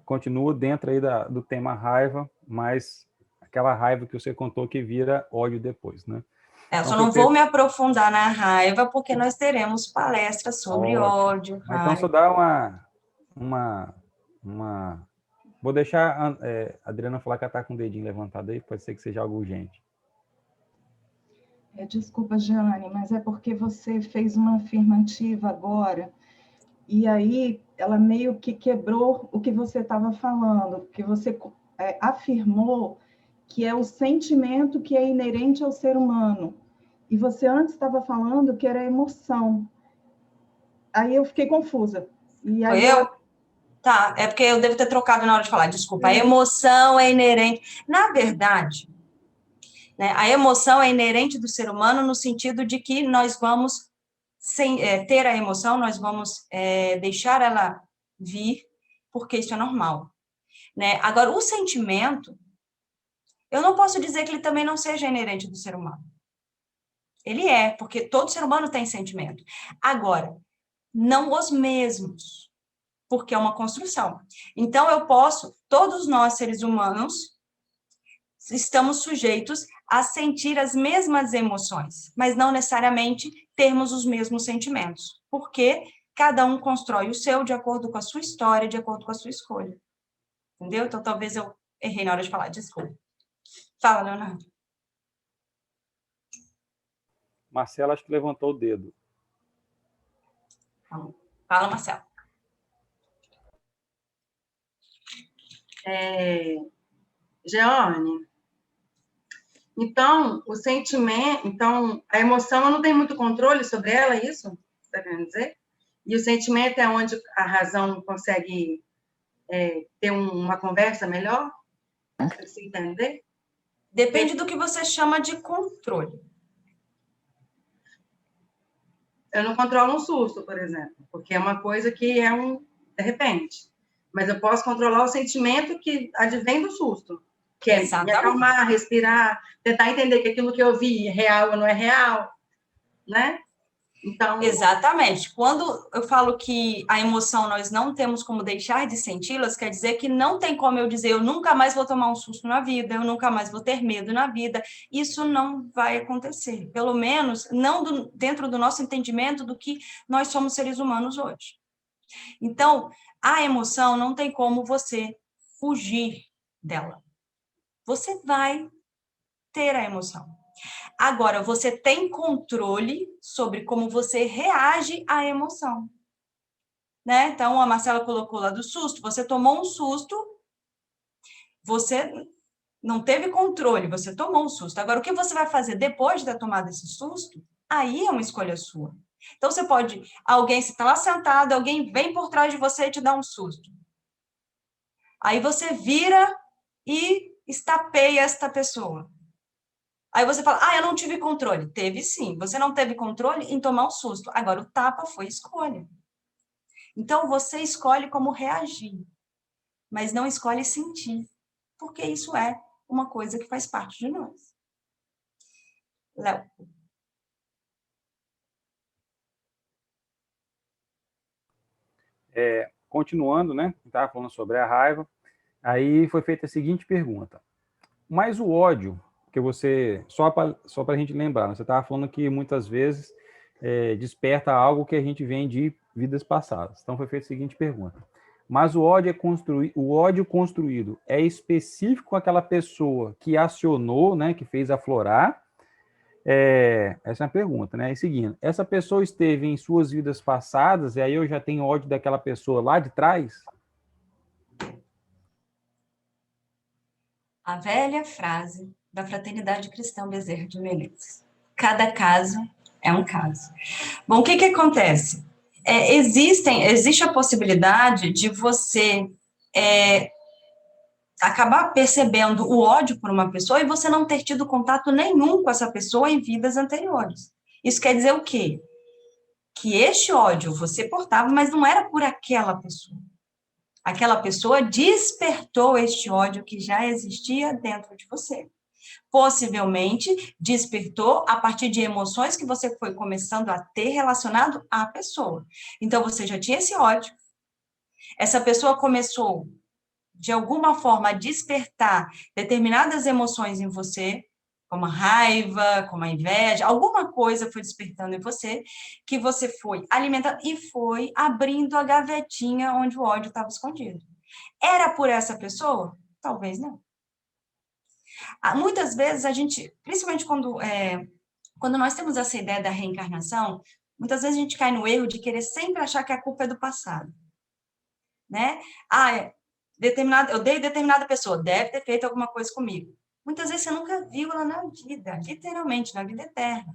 continua dentro aí do tema raiva, mas aquela raiva que você contou que vira ódio depois, né? Eu Então, só não vou me aprofundar na raiva, porque nós teremos palestras sobre ótimo. ódio, Então, só raiva. dá uma... Vou deixar a Adriana falar que ela está com o dedinho levantado aí, pode ser que seja algo urgente. Desculpa, Jeane, mas é porque você fez uma afirmativa agora, e aí ela meio que quebrou o que você estava falando, porque você afirmou que é o sentimento que é inerente ao ser humano. E você antes estava falando que era emoção. Aí eu fiquei confusa. E aí Eu? Tá, é porque eu devo ter trocado na hora de falar, desculpa. A emoção é inerente. Na verdade, né, a emoção é inerente do ser humano no sentido de que nós vamos ter a emoção, nós vamos deixar ela vir, porque isso é normal. Né? Agora, o sentimento, eu não posso dizer que ele também não seja inerente do ser humano. Ele é, porque todo ser humano tem sentimento. Agora, não os mesmos, porque é uma construção. Então, todos nós, seres humanos, estamos sujeitos a sentir as mesmas emoções, mas não necessariamente termos os mesmos sentimentos, porque cada um constrói o seu de acordo com a sua história, de acordo com a sua escolha. Entendeu? Então, talvez eu errei na hora de falar, desculpa. Fala, Leonardo. Marcela, acho que levantou o dedo. Fala, Marcelo. Jeane, então, o sentimento, então, a emoção eu não tenho muito controle sobre ela, é isso? Você está querendo dizer? E o sentimento é onde a razão consegue ter uma conversa melhor? Você entender? Depende do que você chama de controle. Eu não controlo um susto, por exemplo, porque é uma coisa que é de repente. Mas eu posso controlar o sentimento que advém do susto, que é me acalmar, respirar, tentar entender que aquilo que eu vi é real ou não é real, né? Então... Exatamente. Quando eu falo que a emoção nós não temos como deixar de senti-las, quer dizer que não tem como eu dizer eu nunca mais vou tomar um susto na vida, eu nunca mais vou ter medo na vida. Isso não vai acontecer. Pelo menos não dentro do nosso entendimento do que nós somos seres humanos hoje. Então, a emoção não tem como você fugir dela. Você vai ter a emoção. Agora, você tem controle sobre como você reage à emoção. Né? Então, a Marcela colocou lá do susto. Você tomou um susto, você não teve controle, você tomou um susto. Agora, o que você vai fazer depois de ter tomado esse susto Aí é uma escolha sua. Então, você pode, alguém, você está lá sentado, alguém vem por trás de você e te dá um susto. Aí você vira e estapeia esta pessoa. Aí você fala, eu não tive controle. Teve sim. Você não teve controle em tomar um susto. Agora, o tapa foi escolha. Então, você escolhe como reagir, mas não escolhe sentir, porque isso é uma coisa que faz parte de nós. Léo. Continuando, né? Estava falando sobre a raiva. Aí foi feita a seguinte pergunta. Mas o ódio, que você... Só para a gente lembrar, né? Você estava falando que muitas vezes desperta algo que a gente vem de vidas passadas. Então foi feita a seguinte pergunta. Mas o ódio construído é específico àquela pessoa que acionou, né, que fez aflorar? Essa é a pergunta, né? E seguindo, essa pessoa esteve em suas vidas passadas e aí eu já tenho ódio daquela pessoa lá de trás? A velha frase da Fraternidade Cristã Bezerra de Menezes. Cada caso é um caso. Bom, o que acontece? Existe a possibilidade de você acabar percebendo o ódio por uma pessoa e você não ter tido contato nenhum com essa pessoa em vidas anteriores. Isso quer dizer o quê? Que este ódio você portava, mas não era por aquela pessoa. Aquela pessoa despertou este ódio que já existia dentro de você. Possivelmente despertou a partir de emoções que você foi começando a ter relacionado à pessoa. Então, você já tinha esse ódio. Essa pessoa começou, de alguma forma, a despertar determinadas emoções em você, como a raiva, como a inveja, alguma coisa foi despertando em você, que você foi alimentando e foi abrindo a gavetinha onde o ódio estava escondido. Era por essa pessoa? Talvez não. Muitas vezes a gente, principalmente quando nós temos essa ideia da reencarnação, muitas vezes a gente cai no erro de querer sempre achar que a culpa é do passado, né? Eu dei determinada pessoa, deve ter feito alguma coisa comigo. Muitas vezes você nunca viu ela na vida, literalmente, na vida eterna.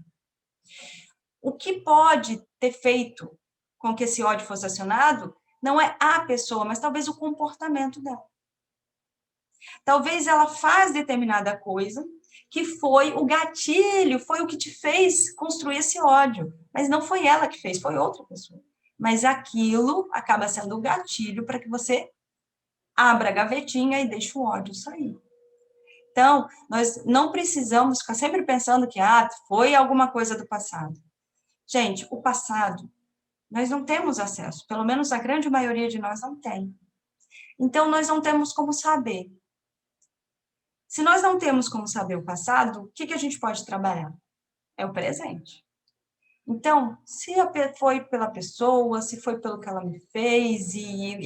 O que pode ter feito com que esse ódio fosse acionado não é a pessoa, mas talvez o comportamento dela. Talvez ela faz determinada coisa que foi o gatilho, foi o que te fez construir esse ódio. Mas não foi ela que fez, foi outra pessoa. Mas aquilo acaba sendo o gatilho para que você abra a gavetinha e deixe o ódio sair. Então, nós não precisamos ficar sempre pensando que foi alguma coisa do passado. Gente, o passado, nós não temos acesso, pelo menos a grande maioria de nós não tem. Então, nós não temos como saber. Se nós não temos como saber o passado, o que a gente pode trabalhar? É o presente. Então, se foi pela pessoa, se foi pelo que ela me fez, e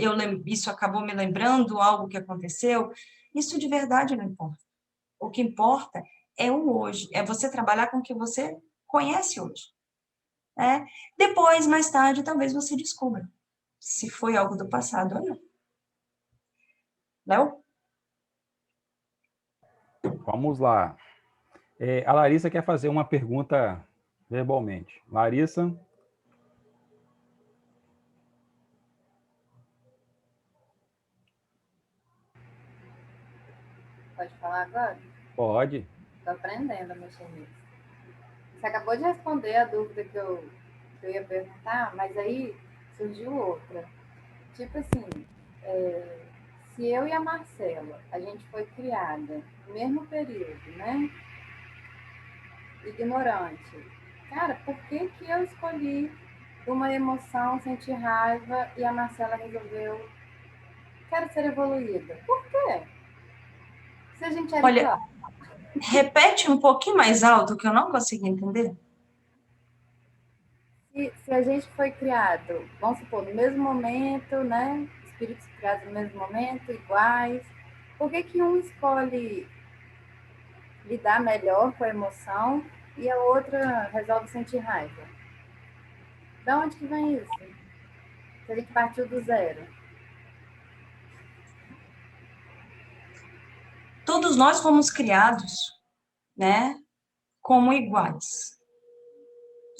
isso acabou me lembrando algo que aconteceu, isso de verdade não importa. O que importa é o hoje, é você trabalhar com o que você conhece hoje. Depois, mais tarde, talvez você descubra se foi algo do passado ou não. Léo? Vamos lá. A Larissa quer fazer uma pergunta verbalmente. Larissa? Pode falar agora? Pode. Estou aprendendo a mexer nisso. Você acabou de responder a dúvida que eu ia perguntar, mas aí surgiu outra. Tipo assim, se eu e a Marcela, a gente foi criada no mesmo período, né? Ignorante. Cara, por que eu escolhi uma emoção, sentir raiva, e a Marcela resolveu, quero ser evoluída? Por quê? Se a gente era igual. Repete um pouquinho mais alto, que eu não consegui entender. Se a gente foi criado, vamos supor, no mesmo momento, né? Espíritos criados no mesmo momento, iguais. Por que um escolhe lidar melhor com a emoção e a outra resolve sentir raiva? De onde que vem isso? Se a gente partiu do zero. Todos nós fomos criados, né, como iguais.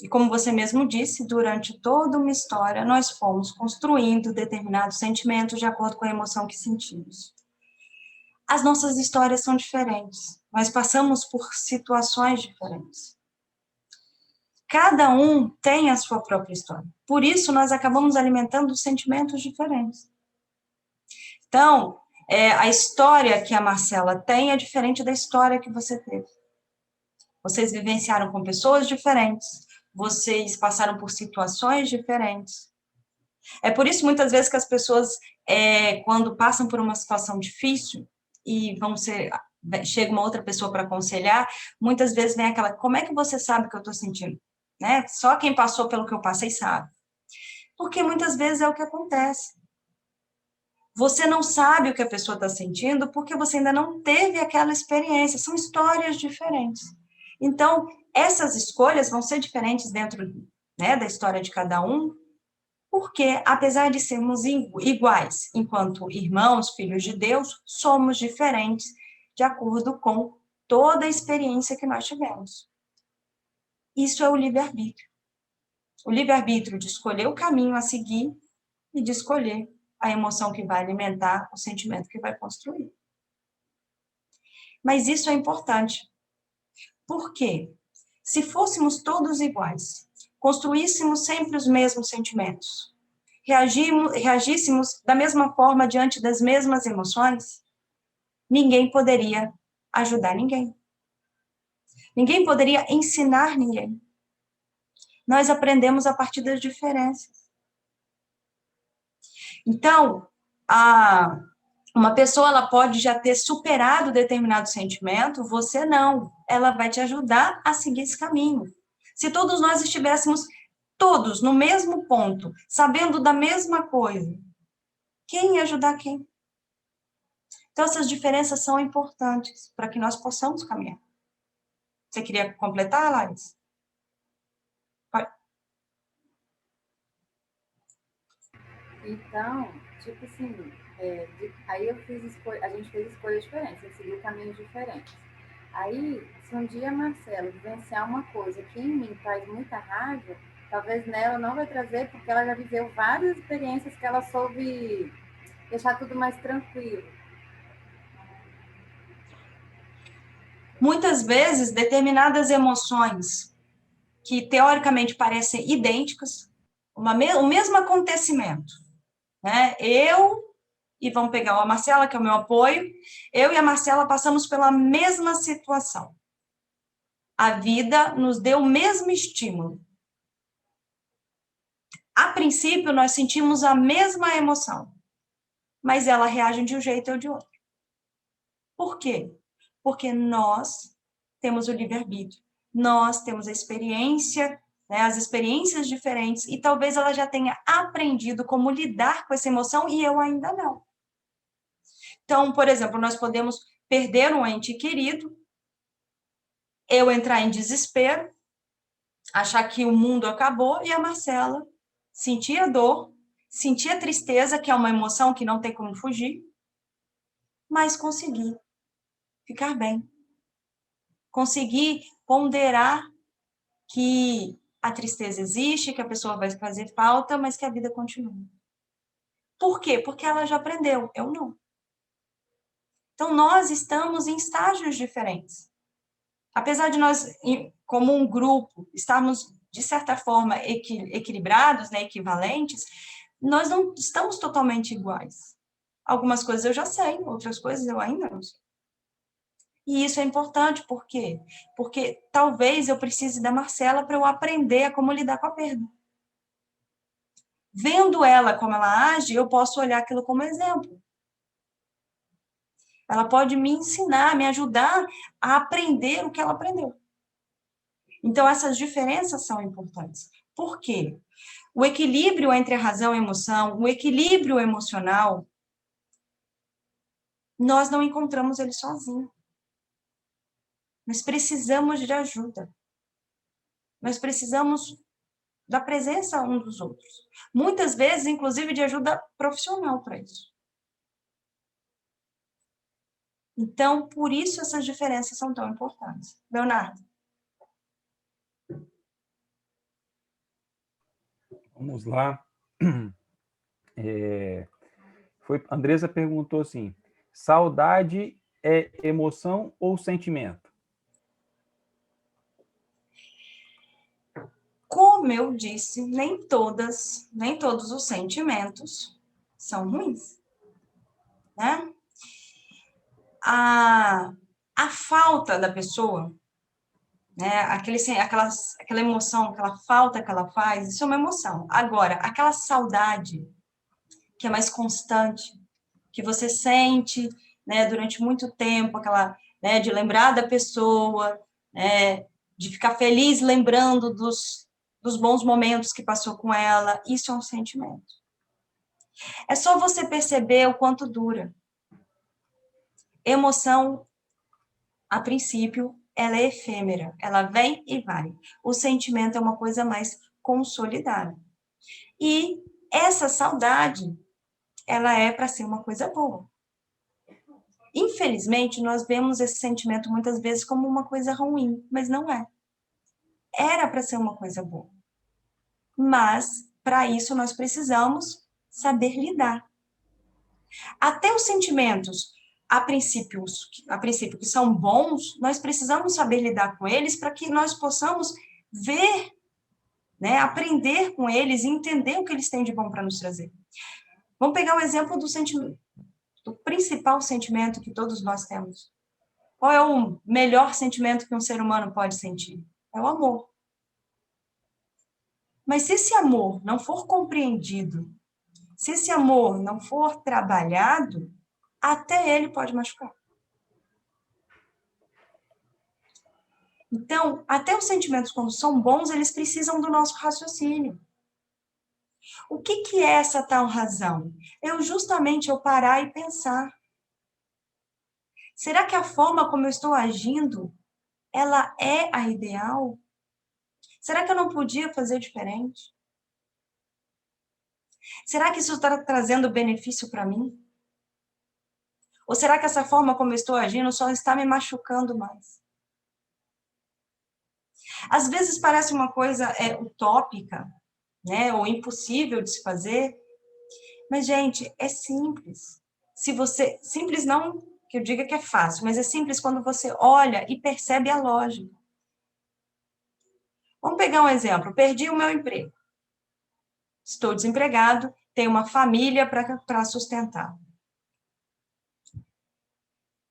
E como você mesmo disse, durante toda uma história, nós fomos construindo determinados sentimentos de acordo com a emoção que sentimos. As nossas histórias são diferentes. Nós passamos por situações diferentes. Cada um tem a sua própria história. Por isso, nós acabamos alimentando sentimentos diferentes. Então, a história que a Marcela tem é diferente da história que você teve. Vocês vivenciaram com pessoas diferentes, vocês passaram por situações diferentes. É por isso, muitas vezes, que as pessoas, quando passam por uma situação difícil, e chega uma outra pessoa para aconselhar, muitas vezes vem aquela, como é que você sabe o que eu estou sentindo? Né? Só quem passou pelo que eu passei sabe. Porque muitas vezes é o que acontece. Você não sabe o que a pessoa está sentindo porque você ainda não teve aquela experiência. São histórias diferentes. Então, essas escolhas vão ser diferentes dentro, né, da história de cada um, porque, apesar de sermos iguais enquanto irmãos, filhos de Deus, somos diferentes de acordo com toda a experiência que nós tivemos. Isso é o livre-arbítrio. O livre-arbítrio de escolher o caminho a seguir e de escolher a emoção que vai alimentar, o sentimento que vai construir. Mas isso é importante. Por quê? Se fôssemos todos iguais, construíssemos sempre os mesmos sentimentos, reagíssemos da mesma forma diante das mesmas emoções, ninguém poderia ajudar ninguém. Ninguém poderia ensinar ninguém. Nós aprendemos a partir das diferenças. Então, uma pessoa ela pode já ter superado determinado sentimento, você não. Ela vai te ajudar a seguir esse caminho. Se todos nós estivéssemos todos no mesmo ponto, sabendo da mesma coisa, quem ia ajudar quem? Então, essas diferenças são importantes para que nós possamos caminhar. Você queria completar, Laís? Pode. Então, tipo assim, aí a gente fez escolhas diferentes, eu segui caminhos diferentes. Aí, se um dia a Marcela vivenciar uma coisa que em mim traz muita raiva, talvez nela não vai trazer, porque ela já viveu várias experiências que ela soube deixar tudo mais tranquilo. Muitas vezes, determinadas emoções que teoricamente parecem idênticas, o mesmo acontecimento, né? E vamos pegar a Marcela, que é o meu apoio, eu e a Marcela passamos pela mesma situação. A vida nos deu o mesmo estímulo. A princípio, nós sentimos a mesma emoção, mas ela reage de um jeito ou de outro. Por quê? Porque nós temos o livre-arbítrio, nós temos a experiência, né, as experiências diferentes, e talvez ela já tenha aprendido como lidar com essa emoção e eu ainda não. Então, por exemplo, nós podemos perder um ente querido, eu entrar em desespero, achar que o mundo acabou, e a Marcela sentir a dor, sentir a tristeza, que é uma emoção que não tem como fugir, mas conseguir ficar bem. Conseguir ponderar que a tristeza existe, que a pessoa vai fazer falta, mas que a vida continua. Por quê? Porque ela já aprendeu, eu não. Então, nós estamos em estágios diferentes. Apesar de nós, como um grupo, estarmos, de certa forma, equilibrados, né, equivalentes, nós não estamos totalmente iguais. Algumas coisas eu já sei, outras coisas eu ainda não sei. E isso é importante, por quê? Porque talvez eu precise da Marcela para eu aprender a como lidar com a perda. Vendo ela como ela age, eu posso olhar aquilo como exemplo. Ela pode me ensinar, me ajudar a aprender o que ela aprendeu. Então, essas diferenças são importantes. Por quê? O equilíbrio entre a razão e a emoção, o equilíbrio emocional, nós não encontramos ele sozinho. Nós precisamos de ajuda. Nós precisamos da presença um dos outros. Muitas vezes, inclusive, de ajuda profissional para isso. Então, por isso essas diferenças são tão importantes. Leonardo. Vamos lá. Andressa perguntou assim: saudade é emoção ou sentimento? Como eu disse, nem todos os sentimentos são ruins, né? A falta da pessoa, né? Aquela emoção, aquela falta que ela faz, isso é uma emoção. Agora, aquela saudade que é mais constante, que você sente, né, durante muito tempo, aquela, né, de lembrar da pessoa, né, de ficar feliz lembrando dos bons momentos que passou com ela, isso é um sentimento. É só você perceber o quanto dura. Emoção, a princípio, ela é efêmera, ela vem e vai. O sentimento é uma coisa mais consolidada. E essa saudade, ela é para ser uma coisa boa. Infelizmente, nós vemos esse sentimento muitas vezes como uma coisa ruim, mas não é. Era para ser uma coisa boa. Mas, para isso, nós precisamos saber lidar. Até os sentimentos, a princípio, que são bons, nós precisamos saber lidar com eles para que nós possamos ver, né, aprender com eles e entender o que eles têm de bom para nos trazer. Vamos pegar o exemplo do sentimento, do principal sentimento que todos nós temos. Qual é o melhor sentimento que um ser humano pode sentir? É o amor. Mas se esse amor não for compreendido, se esse amor não for trabalhado, até ele pode machucar. Então, até os sentimentos, quando são bons, eles precisam do nosso raciocínio. O que é essa tal razão? Justamente eu parar e pensar. Será que a forma como eu estou agindo, ela é a ideal? Será que eu não podia fazer diferente? Será que isso está trazendo benefício para mim? Ou será que essa forma como eu estou agindo só está me machucando mais? Às vezes parece uma coisa utópica, né, ou impossível de se fazer, mas, gente, é simples. Simples não que eu diga que é fácil, mas é simples quando você olha e percebe a lógica. Vamos pegar um exemplo. Perdi o meu emprego. Estou desempregado, tenho uma família para sustentar.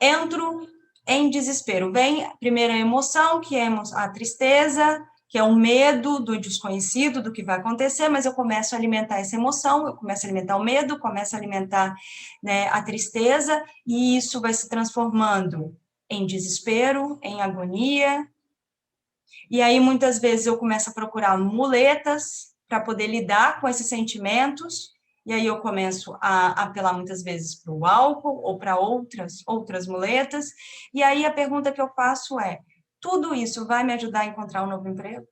Entro em desespero. Vem a primeira emoção, que é a tristeza, que é o medo do desconhecido, do que vai acontecer, mas eu começo a alimentar essa emoção, eu começo a alimentar o medo, começo a alimentar, né, a tristeza, e isso vai se transformando em desespero, em agonia. E aí, muitas vezes, eu começo a procurar muletas para poder lidar com esses sentimentos, e aí eu começo a apelar muitas vezes para o álcool ou para outras muletas, e aí a pergunta que eu faço é, tudo isso vai me ajudar a encontrar um novo emprego?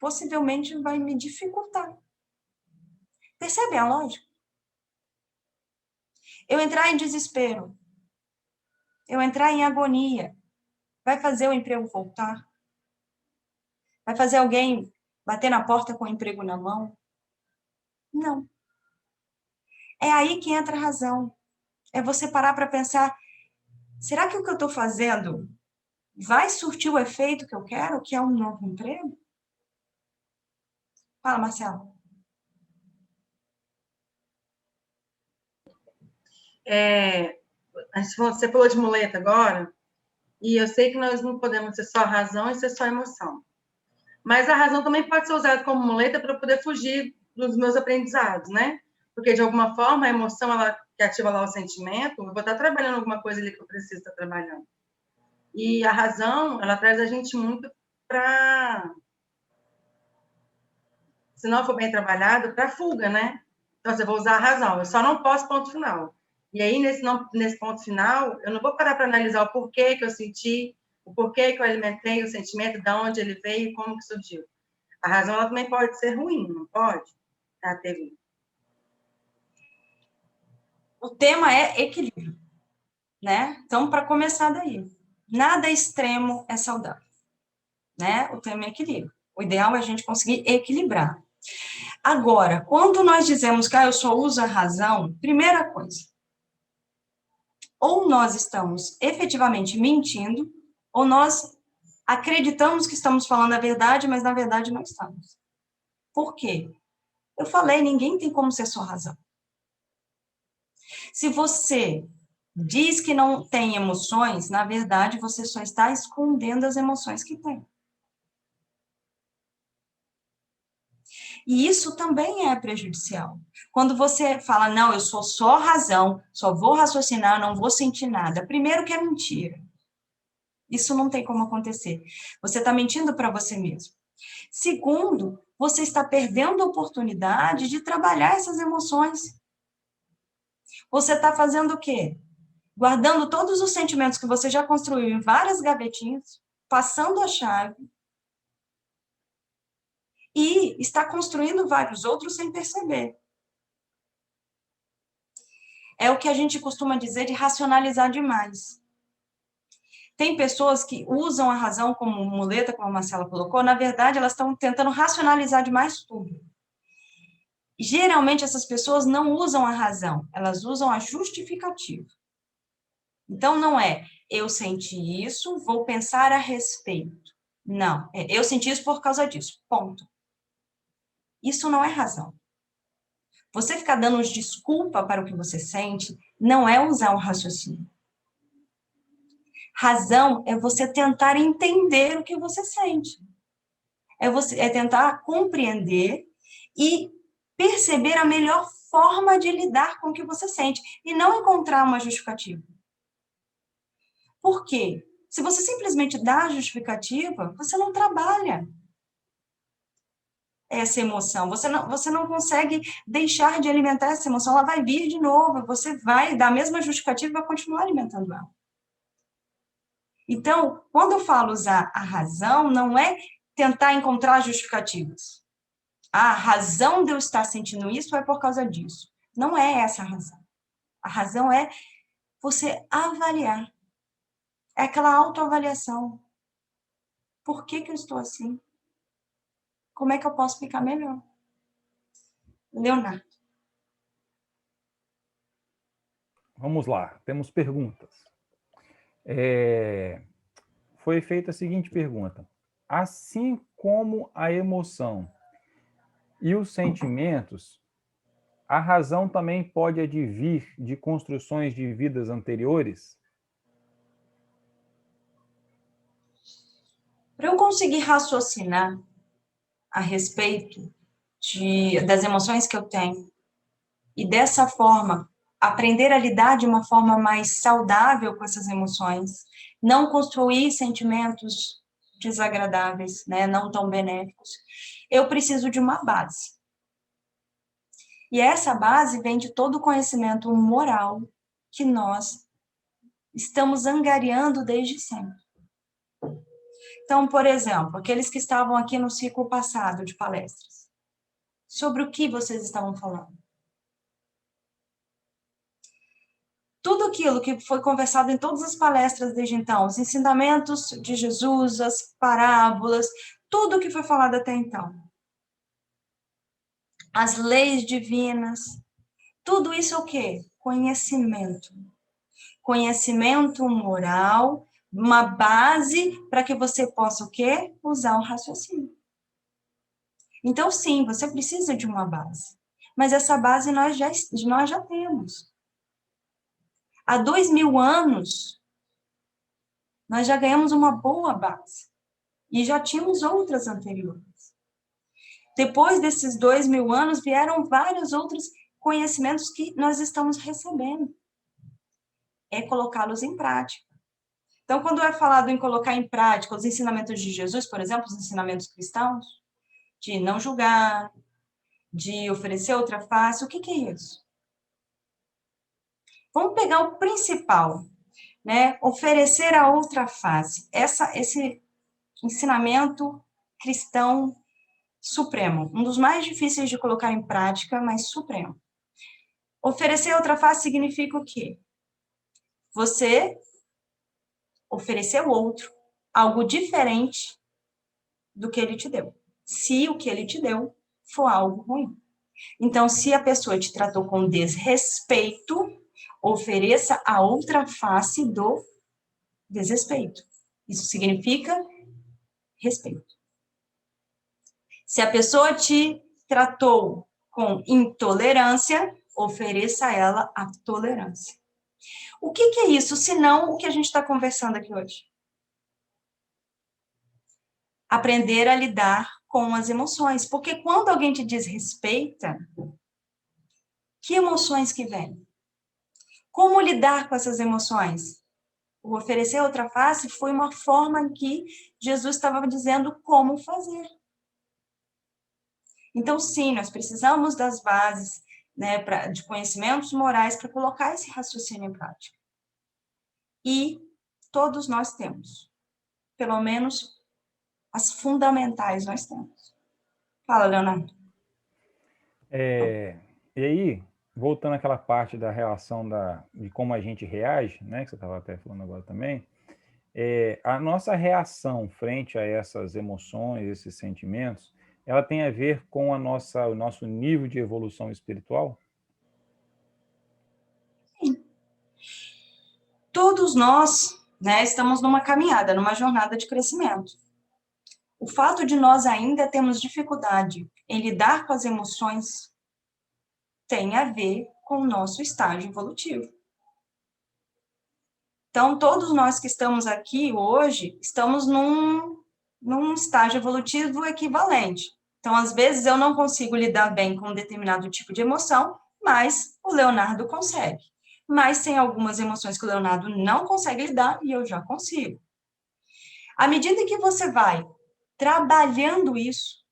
Possivelmente vai me dificultar. Percebe a lógica? Eu entrar em desespero, eu entrar em agonia, vai fazer o emprego voltar? Vai fazer alguém bater na porta com o emprego na mão? Não. É aí que entra a razão. É você parar para pensar, será que o que eu estou fazendo vai surtir o efeito que eu quero, que é um novo emprego? Fala, Marcelo. Você falou de muleta agora, e eu sei que nós não podemos ser só razão e ser só emoção. Mas a razão também pode ser usada como muleta para poder fugir dos meus aprendizados, né? Porque, de alguma forma, a emoção, ela que ativa lá o sentimento, eu vou estar trabalhando alguma coisa ali que eu preciso estar trabalhando. E a razão, ela traz a gente muito para, se não for bem trabalhado, para fuga, né? Então, eu vou usar a razão, eu só não posso ponto final. E aí, nesse ponto final, eu não vou parar para analisar o porquê que eu senti, o porquê que eu alimentei o sentimento, de onde ele veio e como que surgiu. A razão, ela também pode ser ruim, não pode? Tá, teve. O tema é equilíbrio, né? Então, para começar daí, nada extremo é saudável. né? O tema é equilíbrio. O ideal é a gente conseguir equilibrar. Agora, quando nós dizemos que eu só uso a razão, primeira coisa, ou nós estamos efetivamente mentindo, ou nós acreditamos que estamos falando a verdade, mas na verdade não estamos. Por quê? Eu falei, ninguém tem como ser só razão. Se você diz que não tem emoções, na verdade você só está escondendo as emoções que tem. E isso também é prejudicial. Quando você fala, não, eu sou só razão, só vou raciocinar, não vou sentir nada. Primeiro que é mentira. Isso não tem como acontecer. Você está mentindo para você mesmo. Segundo, você está perdendo a oportunidade de trabalhar essas emoções. Você está fazendo o quê? Guardando todos os sentimentos que você já construiu em várias gavetinhas, passando a chave, e está construindo vários outros sem perceber. É o que a gente costuma dizer de racionalizar demais. Tem pessoas que usam a razão como muleta, como a Marcela colocou, na verdade, elas estão tentando racionalizar demais tudo. Geralmente, essas pessoas não usam a razão, elas usam a justificativa. Então, não é, eu senti isso, vou pensar a respeito. Não, eu senti isso por causa disso, ponto. Isso não é razão. Você ficar dando desculpa para o que você sente, não é usar o raciocínio. Razão é você tentar entender o que você sente. É tentar compreender e perceber a melhor forma de lidar com o que você sente e não encontrar uma justificativa. Por quê? Se você simplesmente dá a justificativa, você não trabalha essa emoção. Você não consegue deixar de alimentar essa emoção. Ela vai vir de novo. Você vai dar a mesma justificativa e vai continuar alimentando ela. Então, quando eu falo usar a razão, não é tentar encontrar justificativas. A razão de eu estar sentindo isso é por causa disso. Não é essa a razão. A razão é você avaliar. É aquela autoavaliação. Por que eu estou assim? Como é que eu posso ficar melhor? Leonardo. Vamos lá, temos perguntas. Foi feita a seguinte pergunta. Assim como a emoção e os sentimentos, a razão também pode advir de construções de vidas anteriores? Para eu conseguir raciocinar a respeito das emoções que eu tenho e dessa forma aprender a lidar de uma forma mais saudável com essas emoções, não construir sentimentos desagradáveis, né, não tão benéficos, eu preciso de uma base. E essa base vem de todo o conhecimento moral que nós estamos angariando desde sempre. Então, por exemplo, aqueles que estavam aqui no ciclo passado de palestras, sobre o que vocês estavam falando? Tudo aquilo que foi conversado em todas as palestras desde então, os ensinamentos de Jesus, as parábolas, tudo que foi falado até então. As leis divinas, tudo isso é o quê? Conhecimento. Conhecimento moral, uma base para que você possa o quê? Usar o raciocínio. Então, sim, você precisa de uma base. Mas essa base nós já temos. Há 2000 anos, nós já ganhamos uma boa base. E já tínhamos outras anteriores. Depois desses 2000 anos, vieram vários outros conhecimentos que nós estamos recebendo. É colocá-los em prática. Então, quando é falado em colocar em prática os ensinamentos de Jesus, por exemplo, os ensinamentos cristãos, de não julgar, de oferecer outra face, o que é isso? Vamos pegar o principal, né? Oferecer a outra face. Esse ensinamento cristão supremo, um dos mais difíceis de colocar em prática, mas supremo. Oferecer a outra face significa o quê? Você oferecer ao outro algo diferente do que ele te deu. Se o que ele te deu for algo ruim. Então, se a pessoa te tratou com desrespeito, ofereça a outra face do desrespeito. Isso significa respeito. Se a pessoa te tratou com intolerância, ofereça a ela a tolerância. O que é isso, senão o que a gente está conversando aqui hoje? Aprender a lidar com as emoções. Porque quando alguém te desrespeita, que emoções que vêm? Como lidar com essas emoções? O oferecer outra face foi uma forma em que Jesus estava dizendo como fazer. Então, sim, nós precisamos das bases, né, de conhecimentos morais para colocar esse raciocínio em prática. E todos nós temos. Pelo menos as fundamentais nós temos. Fala, Leonardo. E aí, voltando àquela parte da relação de como a gente reage, né, que você estava até falando agora também, a nossa reação frente a essas emoções, esses sentimentos, ela tem a ver com o nosso nível de evolução espiritual? Sim. Todos nós, né, estamos numa caminhada, numa jornada de crescimento. O fato de nós ainda termos dificuldade em lidar com as emoções tem a ver com o nosso estágio evolutivo. Então, todos nós que estamos aqui hoje, estamos num estágio evolutivo equivalente. Então, às vezes, eu não consigo lidar bem com um determinado tipo de emoção, mas o Leonardo consegue. Mas tem algumas emoções que o Leonardo não consegue lidar e eu já consigo. À medida que você vai trabalhando isso,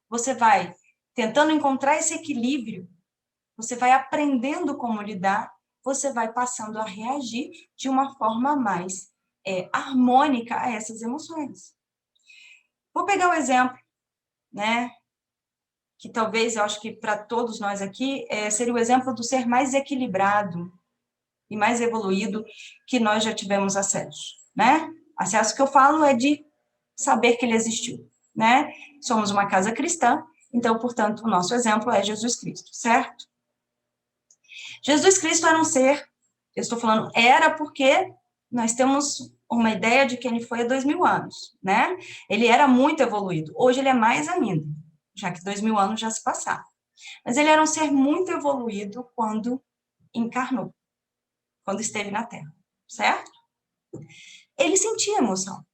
você vai tentando encontrar esse equilíbrio, você vai aprendendo como lidar, você vai passando a reagir de uma forma mais harmônica a essas emoções. Vou pegar um exemplo, né, que talvez, eu acho que para todos nós aqui, seria o exemplo do ser mais equilibrado e mais evoluído que nós já tivemos acesso, né? Acesso que eu falo é de saber que ele existiu, né? Somos uma casa cristã, então, portanto, o nosso exemplo é Jesus Cristo, certo? Jesus Cristo era um ser, eu estou falando era porque nós temos uma ideia de que ele foi há 2000 anos, né? Ele era muito evoluído. Hoje ele é mais ainda, já que 2000 anos já se passaram. Mas ele era um ser muito evoluído quando encarnou, quando esteve na Terra, certo? Ele sentia emoção.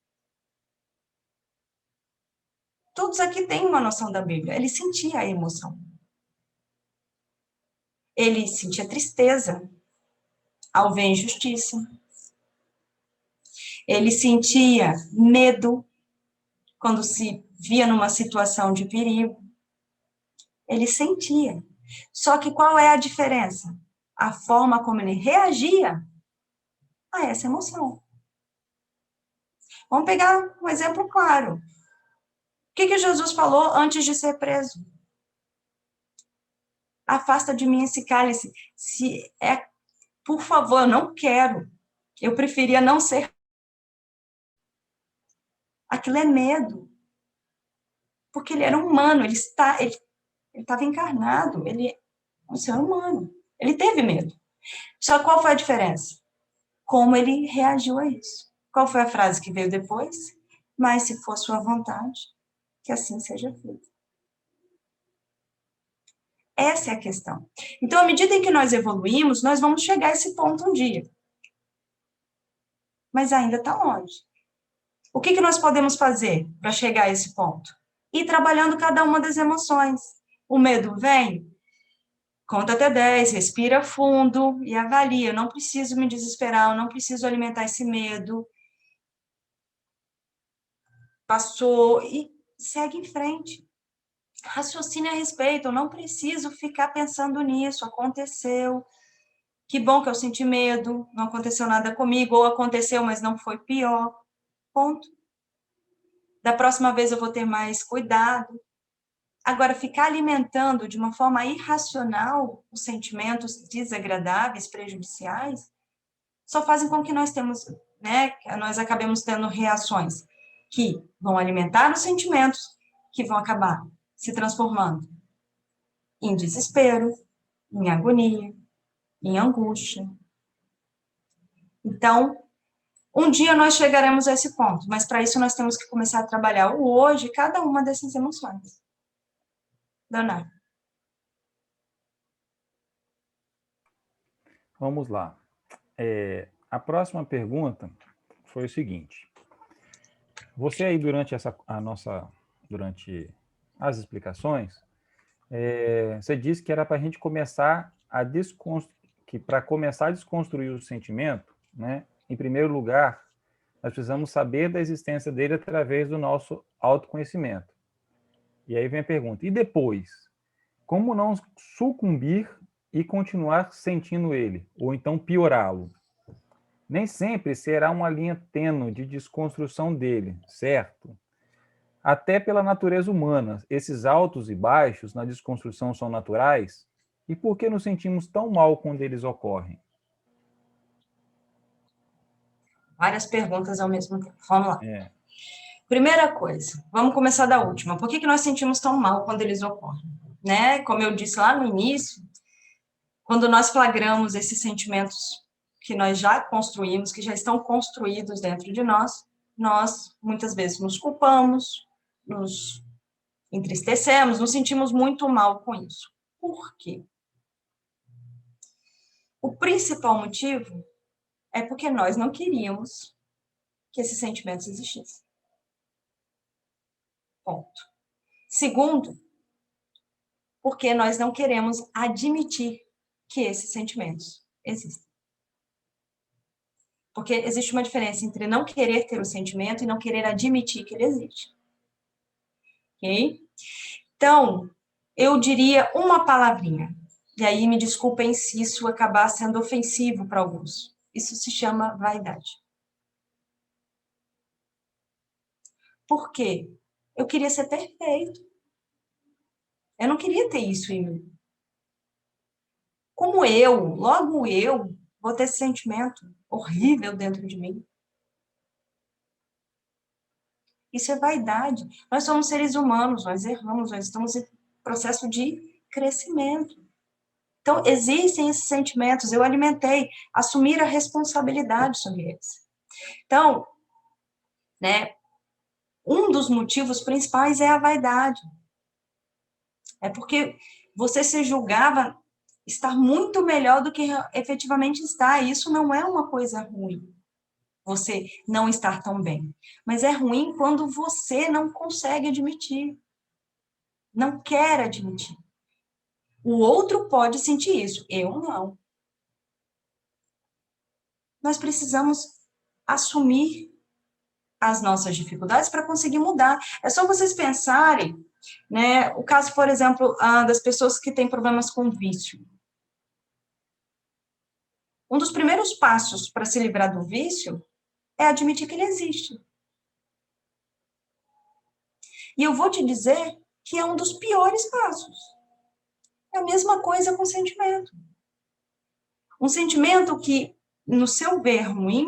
Todos aqui têm uma noção da Bíblia. Ele sentia a emoção. Ele sentia tristeza ao ver injustiça. Ele sentia medo quando se via numa situação de perigo. Ele sentia. Só que qual é a diferença? A forma como ele reagia a essa emoção. Vamos pegar um exemplo claro. O que Jesus falou antes de ser preso? Afasta de mim esse cálice. Por favor, eu não quero. Eu preferia não ser. Aquilo é medo. Porque ele era humano, ele estava encarnado, ele é um ser humano. Ele teve medo. Só qual foi a diferença? Como ele reagiu a isso. Qual foi a frase que veio depois? Mas se for sua vontade, que assim seja feito. Essa é a questão. Então, à medida em que nós evoluímos, nós vamos chegar a esse ponto um dia. Mas ainda está longe. O que nós podemos fazer para chegar a esse ponto? Ir trabalhando cada uma das emoções. O medo vem? Conta até 10, respira fundo e avalia. Eu não preciso me desesperar, eu não preciso alimentar esse medo. Passou e segue em frente. Raciocine a respeito, eu não preciso ficar pensando nisso, aconteceu. Que bom que eu senti medo, não aconteceu nada comigo, ou aconteceu, mas não foi pior. Ponto. Da próxima vez eu vou ter mais cuidado. Agora, ficar alimentando de uma forma irracional os sentimentos desagradáveis, prejudiciais, só fazem com que nós acabemos tendo reações que vão alimentar os sentimentos que vão acabar se transformando em desespero, em agonia, em angústia. Então, um dia nós chegaremos a esse ponto, mas para isso nós temos que começar a trabalhar o hoje, cada uma dessas emoções. Leonardo. Vamos lá. A próxima pergunta foi o seguinte. Você aí durante as explicações, você disse que era para a gente começar para começar a desconstruir o sentimento, né? Em primeiro lugar, nós precisamos saber da existência dele através do nosso autoconhecimento. E aí vem a pergunta, e depois? Como não sucumbir e continuar sentindo ele, ou então piorá-lo? Nem sempre será uma linha tênue de desconstrução dele, certo? Até pela natureza humana, esses altos e baixos na desconstrução são naturais? E por que nos sentimos tão mal quando eles ocorrem? Várias perguntas ao mesmo tempo. Vamos lá. Primeira coisa, vamos começar da última. Por que nós sentimos tão mal quando eles ocorrem? Né? Como eu disse lá no início, quando nós flagramos esses sentimentos que nós já construímos, que já estão construídos dentro de nós muitas vezes nos culpamos, nos entristecemos, nos sentimos muito mal com isso. Por quê? O principal motivo é porque nós não queríamos que esses sentimentos existissem. Ponto. Segundo, porque nós não queremos admitir que esses sentimentos existem. Porque existe uma diferença entre não querer ter o sentimento e não querer admitir que ele existe. Ok? Então, eu diria uma palavrinha. E aí, me desculpem se isso acabar sendo ofensivo para alguns. Isso se chama vaidade. Por quê? Eu queria ser perfeito. Eu não queria ter isso em mim. Como logo eu, vou ter esse sentimento horrível dentro de mim. Isso é vaidade. Nós somos seres humanos, nós erramos, nós estamos em processo de crescimento. Então, existem esses sentimentos, eu alimentei, assumir a responsabilidade sobre eles. Então, né, um dos motivos principais é a vaidade. É porque você se julgava estar muito melhor do que efetivamente está, e isso não é uma coisa ruim. Você não estar tão bem. Mas é ruim quando você não consegue admitir. Não quer admitir. O outro pode sentir isso, eu não. Nós precisamos assumir as nossas dificuldades para conseguir mudar. É só vocês pensarem, né, o caso, por exemplo, das pessoas que têm problemas com vício. Um dos primeiros passos para se livrar do vício é admitir que ele existe. E eu vou te dizer que é um dos piores passos. É a mesma coisa com sentimento. Um sentimento que, no seu ver ruim,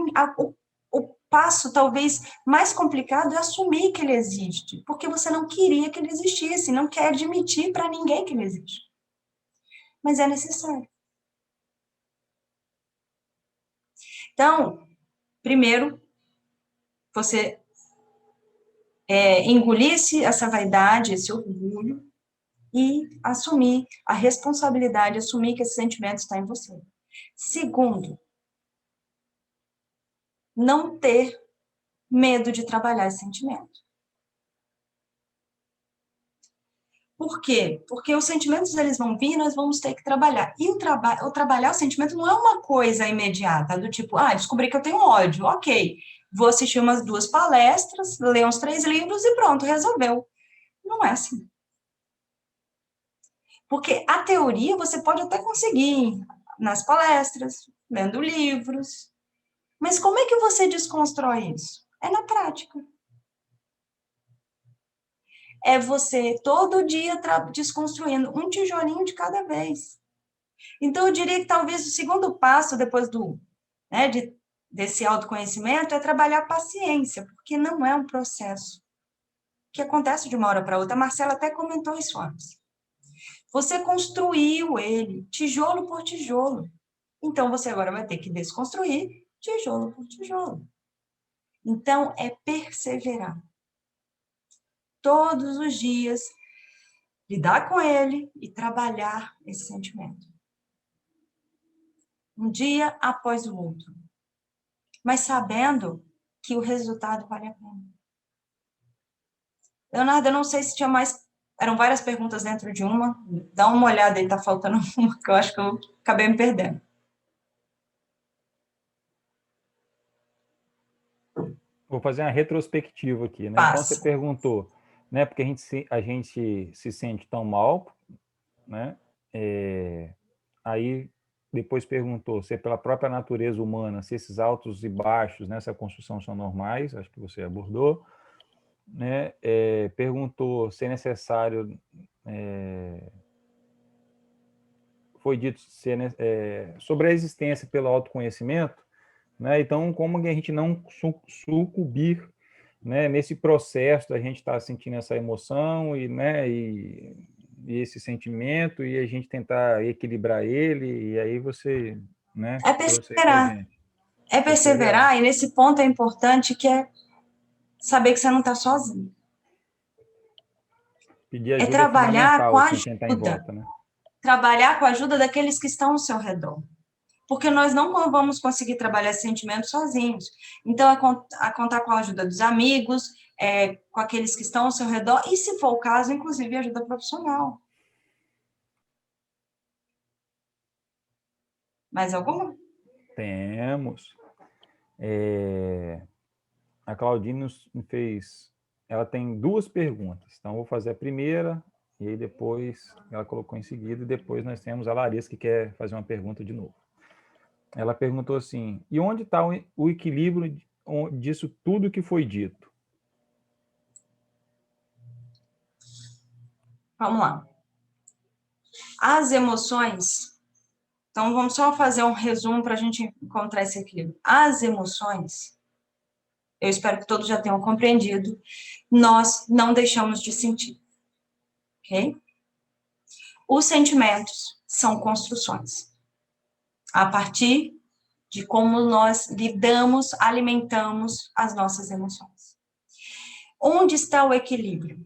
o passo talvez mais complicado é assumir que ele existe, porque você não queria que ele existisse, não quer admitir para ninguém que ele existe. Mas é necessário. Então, primeiro, você engolisse essa vaidade, esse orgulho, e assumir a responsabilidade, assumir que esse sentimento está em você. Segundo, não ter medo de trabalhar esse sentimento. Por quê? Porque os sentimentos, eles vão vir, nós vamos ter que trabalhar. E o trabalhar o sentimento não é uma coisa imediata, do tipo, descobri que eu tenho ódio, ok, vou assistir umas 2 palestras, ler uns 3 livros e pronto, resolveu. Não é assim. Porque a teoria você pode até conseguir nas palestras, lendo livros, mas como é que você desconstrói isso? É na prática. É você todo dia desconstruindo um tijolinho de cada vez. Então, eu diria que talvez o segundo passo, depois de desse autoconhecimento é trabalhar a paciência, porque não é um processo que acontece de uma hora para outra. A Marcela até comentou isso antes. Você construiu ele, tijolo por tijolo. Então, você agora vai ter que desconstruir tijolo por tijolo. Então, é perseverar. Todos os dias, lidar com ele e trabalhar esse sentimento. Um dia após o outro. Mas sabendo que o resultado vale a pena. Leonardo, eu não sei se tinha mais... Eram várias perguntas dentro de uma. Dá uma olhada aí, tá faltando uma, que eu acho que eu acabei me perdendo. Vou fazer uma retrospectiva aqui, né? Passa. Então, você perguntou, né? Porque a gente se sente tão mal, né? Aí, depois perguntou se é pela própria natureza humana, se esses altos e baixos nessa construção são normais, acho que você abordou, né? Perguntou se é necessário... foi dito sobre a existência pelo autoconhecimento, né? Então, como a gente não sucumbir, né, nesse processo da gente estar sentindo essa emoção e esse sentimento, e a gente tentar equilibrar ele, e aí você, né, É perseverar. É perseverar, e nesse ponto é importante que é saber que você não está sozinho. Pedir ajuda é trabalhar com a assim, tentar em volta, né? Trabalhar com a ajuda daqueles que estão ao seu redor. Porque nós não vamos conseguir trabalhar esse sentimento sozinhos. Então, é contar com a ajuda dos amigos, com aqueles que estão ao seu redor, e, se for o caso, inclusive, ajuda profissional. Mais alguma? Temos. A Claudine me fez... Ela tem 2 perguntas. Então, eu vou fazer a primeira, e aí depois ela colocou em seguida, e depois nós temos a Larissa, que quer fazer uma pergunta de novo. Ela perguntou assim, e onde está o equilíbrio disso tudo que foi dito? Vamos lá. As emoções... Então, vamos só fazer um resumo para a gente encontrar esse equilíbrio. As emoções, eu espero que todos já tenham compreendido, nós não deixamos de sentir. Ok? Os sentimentos são construções. A partir de como nós lidamos, alimentamos as nossas emoções. Onde está o equilíbrio?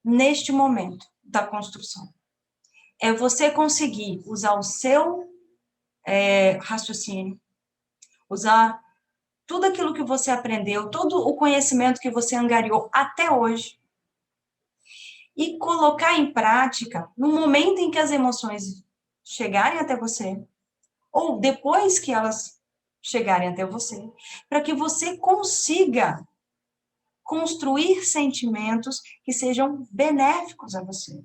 Neste momento da construção. É você conseguir usar o seu raciocínio, usar tudo aquilo que você aprendeu, todo o conhecimento que você angariou até hoje, e colocar em prática no momento em que as emoções chegarem até você, ou depois que elas chegarem até você, para que você consiga construir sentimentos que sejam benéficos a você.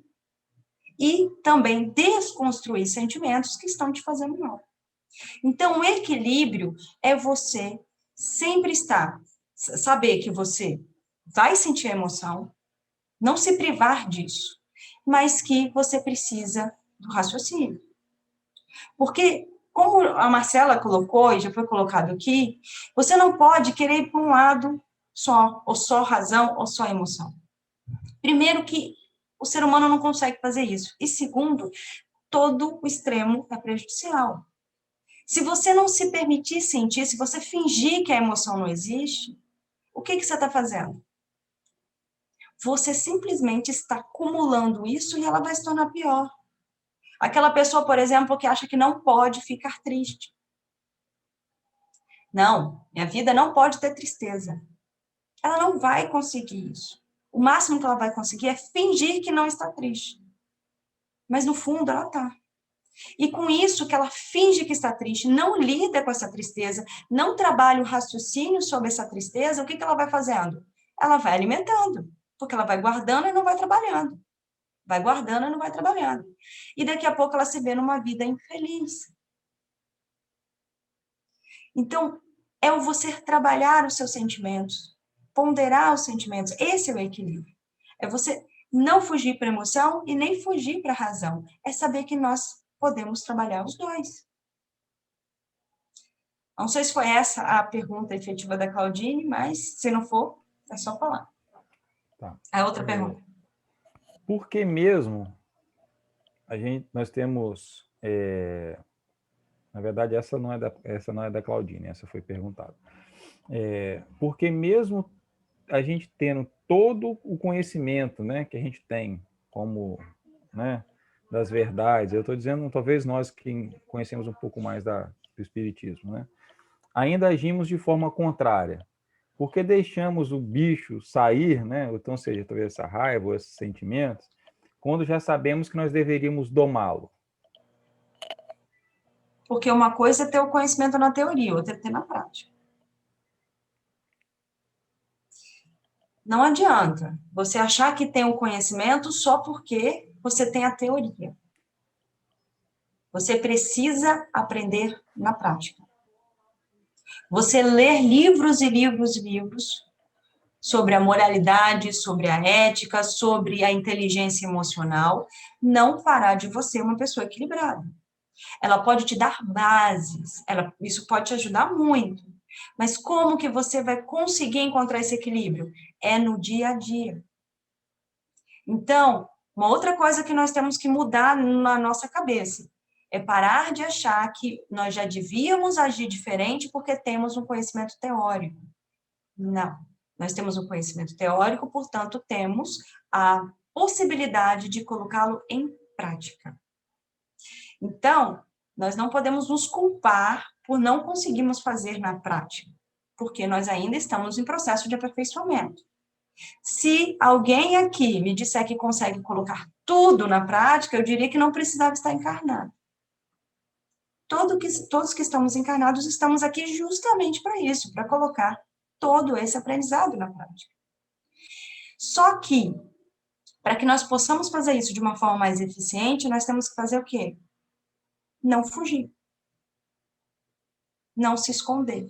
E também desconstruir sentimentos que estão te fazendo mal. Então, o equilíbrio é você sempre saber que você vai sentir a emoção, não se privar disso, mas que você precisa do raciocínio. Porque, como a Marcela colocou, e já foi colocado aqui, você não pode querer ir para um lado só, ou só razão, ou só emoção. Primeiro que o ser humano não consegue fazer isso. E segundo, todo o extremo é prejudicial. Se você não se permitir sentir, se você fingir que a emoção não existe, o que você está fazendo? Você simplesmente está acumulando isso e ela vai se tornar pior. Aquela pessoa, por exemplo, que acha que não pode ficar triste. Não, minha vida não pode ter tristeza. Ela não vai conseguir isso. O máximo que ela vai conseguir é fingir que não está triste. Mas, no fundo, ela está. E com isso que ela finge que está triste, não lida com essa tristeza, não trabalha o raciocínio sobre essa tristeza, o que ela vai fazendo? Ela vai alimentando, porque ela vai guardando e não vai trabalhando. Vai guardando e não vai trabalhando. E daqui a pouco ela se vê numa vida infeliz. Então, é o você trabalhar os seus sentimentos, ponderar os sentimentos. Esse é o equilíbrio. É você não fugir para a emoção e nem fugir para a razão. É saber que nós podemos trabalhar os dois. Não sei se foi essa a pergunta efetiva da Claudine, mas se não for, é só falar. Tá. A outra pergunta. Por que mesmo nós temos... na verdade, essa não é da Claudine, essa foi perguntada. Porque mesmo a gente tendo todo o conhecimento, né, que a gente tem, como, né, das verdades, eu estou dizendo, talvez nós que conhecemos um pouco mais do Espiritismo, né, ainda agimos de forma contrária, porque deixamos o bicho sair, né, então, seja, talvez essa raiva ou esses sentimentos, quando já sabemos que nós deveríamos domá-lo. Porque uma coisa é ter o conhecimento na teoria, outra é ter na prática. Não adianta você achar que tem o conhecimento só porque você tem a teoria. Você precisa aprender na prática. Você ler livros e livros e livros sobre a moralidade, sobre a ética, sobre a inteligência emocional, não fará de você uma pessoa equilibrada. Ela pode te dar bases, isso pode te ajudar muito. Mas como que você vai conseguir encontrar esse equilíbrio? É no dia a dia. Então, uma outra coisa que nós temos que mudar na nossa cabeça é parar de achar que nós já devíamos agir diferente porque temos um conhecimento teórico. Não. Nós temos um conhecimento teórico, portanto, temos a possibilidade de colocá-lo em prática. Então, nós não podemos nos culpar por não conseguirmos fazer na prática, porque nós ainda estamos em processo de aperfeiçoamento. Se alguém aqui me disser que consegue colocar tudo na prática, eu diria que não precisava estar encarnado. Todos que estamos encarnados estamos aqui justamente para isso, para colocar todo esse aprendizado na prática. Só que, para que nós possamos fazer isso de uma forma mais eficiente, nós temos que fazer o quê? Não fugir. Não se esconder.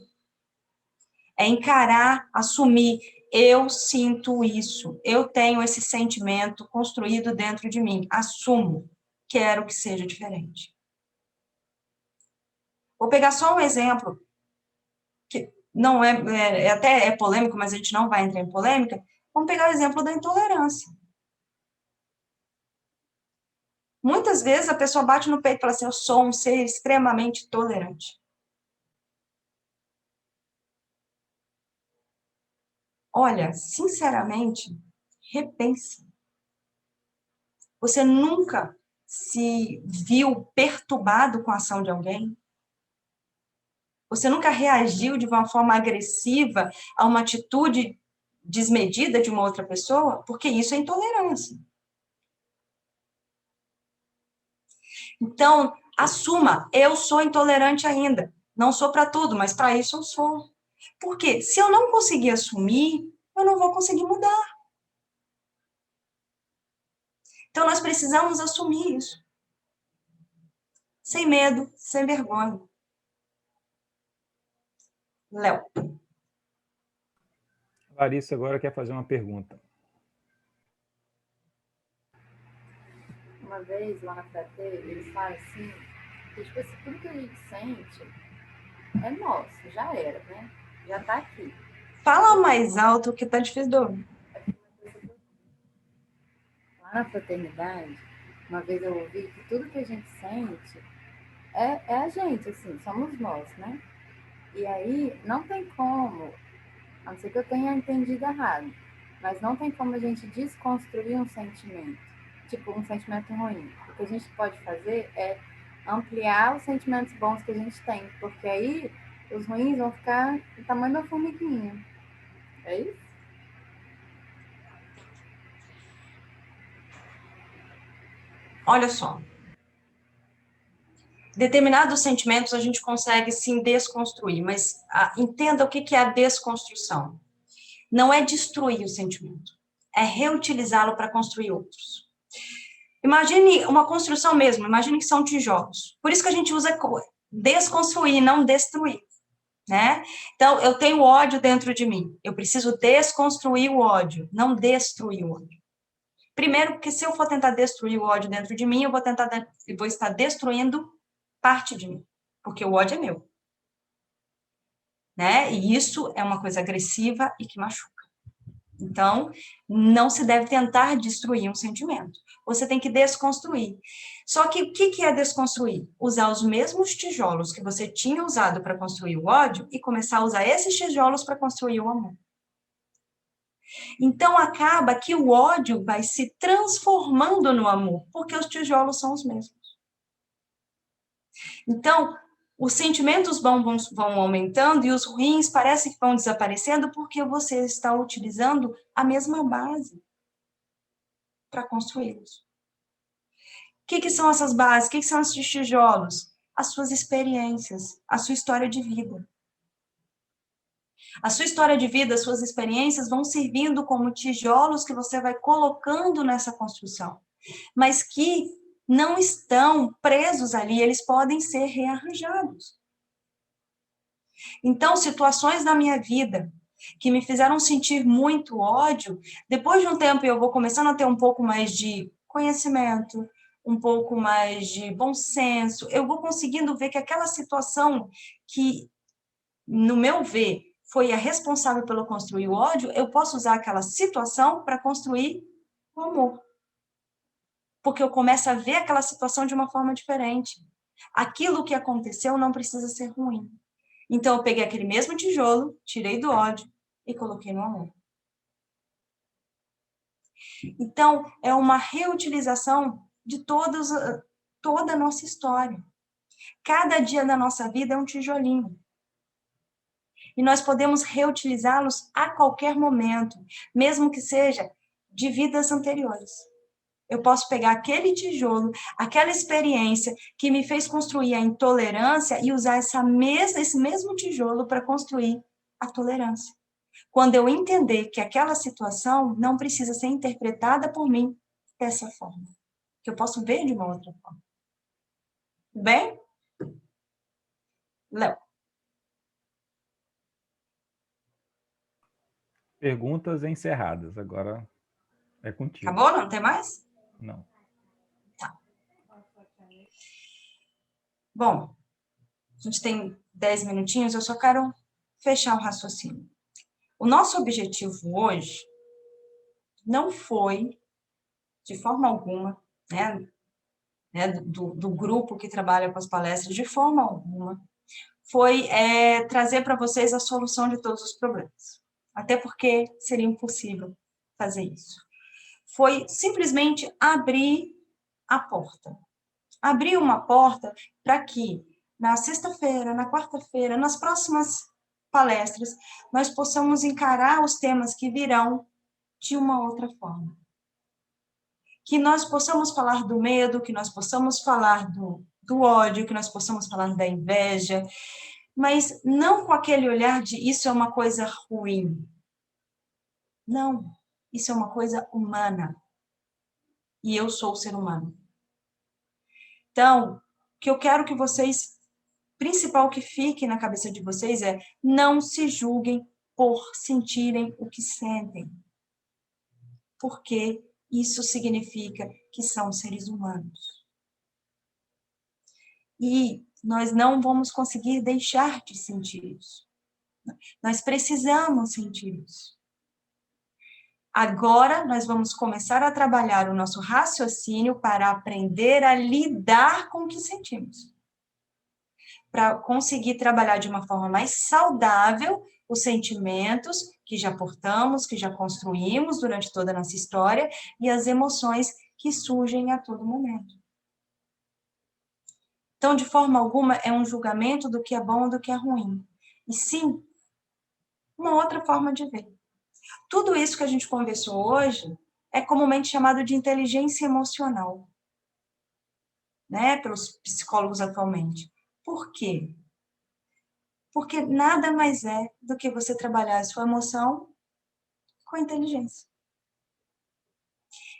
É encarar, assumir, eu sinto isso, eu tenho esse sentimento construído dentro de mim, assumo, quero que seja diferente. Vou pegar só um exemplo, que não até é polêmico, mas a gente não vai entrar em polêmica. Vamos pegar o exemplo da intolerância. Muitas vezes a pessoa bate no peito e fala assim, eu sou um ser extremamente tolerante. Olha, sinceramente, repense. Você nunca se viu perturbado com a ação de alguém? Você nunca reagiu de uma forma agressiva a uma atitude desmedida de uma outra pessoa? Porque isso é intolerância. Então, assuma, eu sou intolerante ainda. Não sou para tudo, mas para isso eu sou. Porque se eu não conseguir assumir, eu não vou conseguir mudar. Então, nós precisamos assumir isso. Sem medo, sem vergonha. Léo. Larissa agora quer fazer uma pergunta. Uma vez, lá na Fratê, eles falam assim, que tipo assim, tudo que a gente sente é nosso, já era, né? Já tá aqui. Fala mais alto que tá difícil de ouvir. Lá na fraternidade, uma vez eu ouvi que tudo que a gente sente é a gente, assim, somos nós, né? E aí, não tem como, a não ser que eu tenha entendido errado, mas não tem como a gente desconstruir um sentimento, tipo um sentimento ruim. O que a gente pode fazer é ampliar os sentimentos bons que a gente tem, porque aí os ruins vão ficar do tamanho da formiguinha. É isso? Olha só. Determinados sentimentos a gente consegue sim desconstruir, mas entenda o que é a desconstrução. Não é destruir o sentimento, é reutilizá-lo para construir outros. Imagine uma construção mesmo, imagine que são tijolos. Por isso que a gente usa desconstruir, não destruir, né? Então, eu tenho ódio dentro de mim, eu preciso desconstruir o ódio, não destruir o ódio. Primeiro, porque se eu for tentar destruir o ódio dentro de mim, eu vou estar destruindo parte de mim, porque o ódio é meu. né? E isso é uma coisa agressiva e que machuca. Então, não se deve tentar destruir um sentimento. Você tem que desconstruir. Só que o que é desconstruir? Usar os mesmos tijolos que você tinha usado para construir o ódio e começar a usar esses tijolos para construir o amor. Então, acaba que o ódio vai se transformando no amor, porque os tijolos são os mesmos. Então, os sentimentos vão aumentando e os ruins parecem que vão desaparecendo porque você está utilizando a mesma base para construí-los. O que são essas bases? O que são esses tijolos? As suas experiências, a sua história de vida. A sua história de vida, as suas experiências vão servindo como tijolos que você vai colocando nessa construção, mas que não estão presos ali, eles podem ser rearranjados. Então, situações da minha vida que me fizeram sentir muito ódio, depois de um tempo eu vou começando a ter um pouco mais de conhecimento, um pouco mais de bom senso, eu vou conseguindo ver que aquela situação que, no meu ver, foi a responsável pelo construir o ódio, eu posso usar aquela situação para construir o amor. Porque eu começo a ver aquela situação de uma forma diferente. Aquilo que aconteceu não precisa ser ruim. Então, eu peguei aquele mesmo tijolo, tirei do ódio e coloquei no amor. Então, é uma reutilização de toda a nossa história. Cada dia da nossa vida é um tijolinho. E nós podemos reutilizá-los a qualquer momento, mesmo que seja de vidas anteriores. Eu posso pegar aquele tijolo, aquela experiência que me fez construir a intolerância e usar esse mesmo tijolo para construir a tolerância. Quando eu entender que aquela situação não precisa ser interpretada por mim dessa forma, que eu posso ver de uma outra forma. Bem? Léo. Perguntas encerradas. Agora é contigo. Acabou? Não tem mais? Não. Tá. Bom, a gente tem 10 minutinhos, eu só quero fechar o raciocínio. O nosso objetivo hoje não foi, de forma alguma, do grupo que trabalha com as palestras, de forma alguma, foi trazer para vocês a solução de todos os problemas. Até porque seria impossível fazer isso. Foi simplesmente abrir a porta. Abrir uma porta para que, na sexta-feira, na quarta-feira, nas próximas palestras, nós possamos encarar os temas que virão de uma outra forma. Que nós possamos falar do medo, que nós possamos falar do ódio, que nós possamos falar da inveja, mas não com aquele olhar de isso é uma coisa ruim. Não, isso é uma coisa humana. E eu sou o ser humano. Então, o que eu quero que vocês, principal que fique na cabeça de vocês é não se julguem por sentirem o que sentem. Porque isso significa que são seres humanos. E nós não vamos conseguir deixar de sentir isso. Nós precisamos sentir isso. Agora, nós vamos começar a trabalhar o nosso raciocínio para aprender a lidar com o que sentimos. Para conseguir trabalhar de uma forma mais saudável os sentimentos que já portamos, que já construímos durante toda a nossa história e as emoções que surgem a todo momento. Então, de forma alguma, é um julgamento do que é bom e do que é ruim. E sim, uma outra forma de ver. Tudo isso que a gente conversou hoje é comumente chamado de inteligência emocional, pelos psicólogos atualmente. Por quê? Porque nada mais é do que você trabalhar a sua emoção com a inteligência.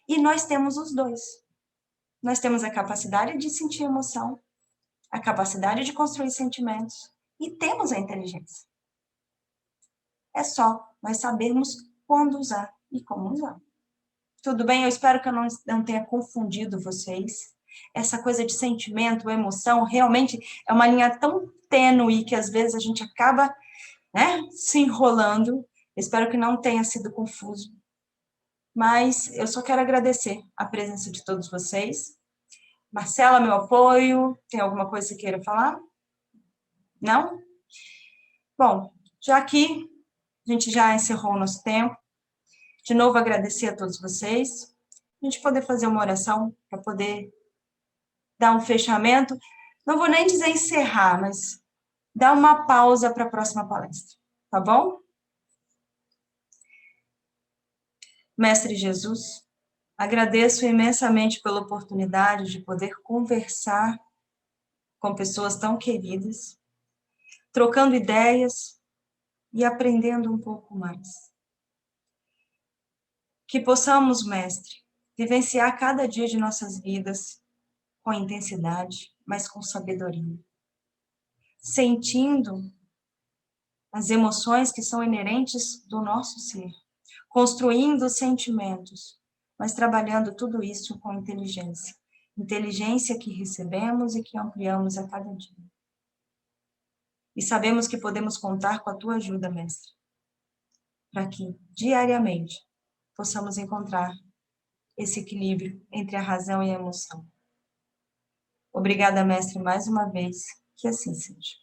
E nós temos os dois. Nós temos a capacidade de sentir emoção, a capacidade de construir sentimentos e temos a inteligência. É só nós sabermos quando usar e como usar. Tudo bem? Eu espero que eu não tenha confundido vocês. Essa coisa de sentimento, emoção, realmente é uma linha tão tênue que às vezes a gente acaba né, se enrolando. Espero que não tenha sido confuso. Mas eu só quero agradecer a presença de todos vocês. Marcela, meu apoio. Tem alguma coisa que você queira falar? Não? Bom, já que a gente já encerrou o nosso tempo, de novo agradecer a todos vocês. A gente poder fazer uma oração para poder dar um fechamento. Não vou nem dizer encerrar, mas dar uma pausa para a próxima palestra. Tá bom? Mestre Jesus, agradeço imensamente pela oportunidade de poder conversar com pessoas tão queridas, trocando ideias e aprendendo um pouco mais. Que possamos, Mestre, vivenciar cada dia de nossas vidas com intensidade, mas com sabedoria, sentindo as emoções que são inerentes do nosso ser, construindo sentimentos, mas trabalhando tudo isso com inteligência. Inteligência que recebemos e que ampliamos a cada dia. E sabemos que podemos contar com a tua ajuda, Mestre, para que, diariamente, possamos encontrar esse equilíbrio entre a razão e a emoção. Obrigada, Mestre, mais uma vez. Que assim seja.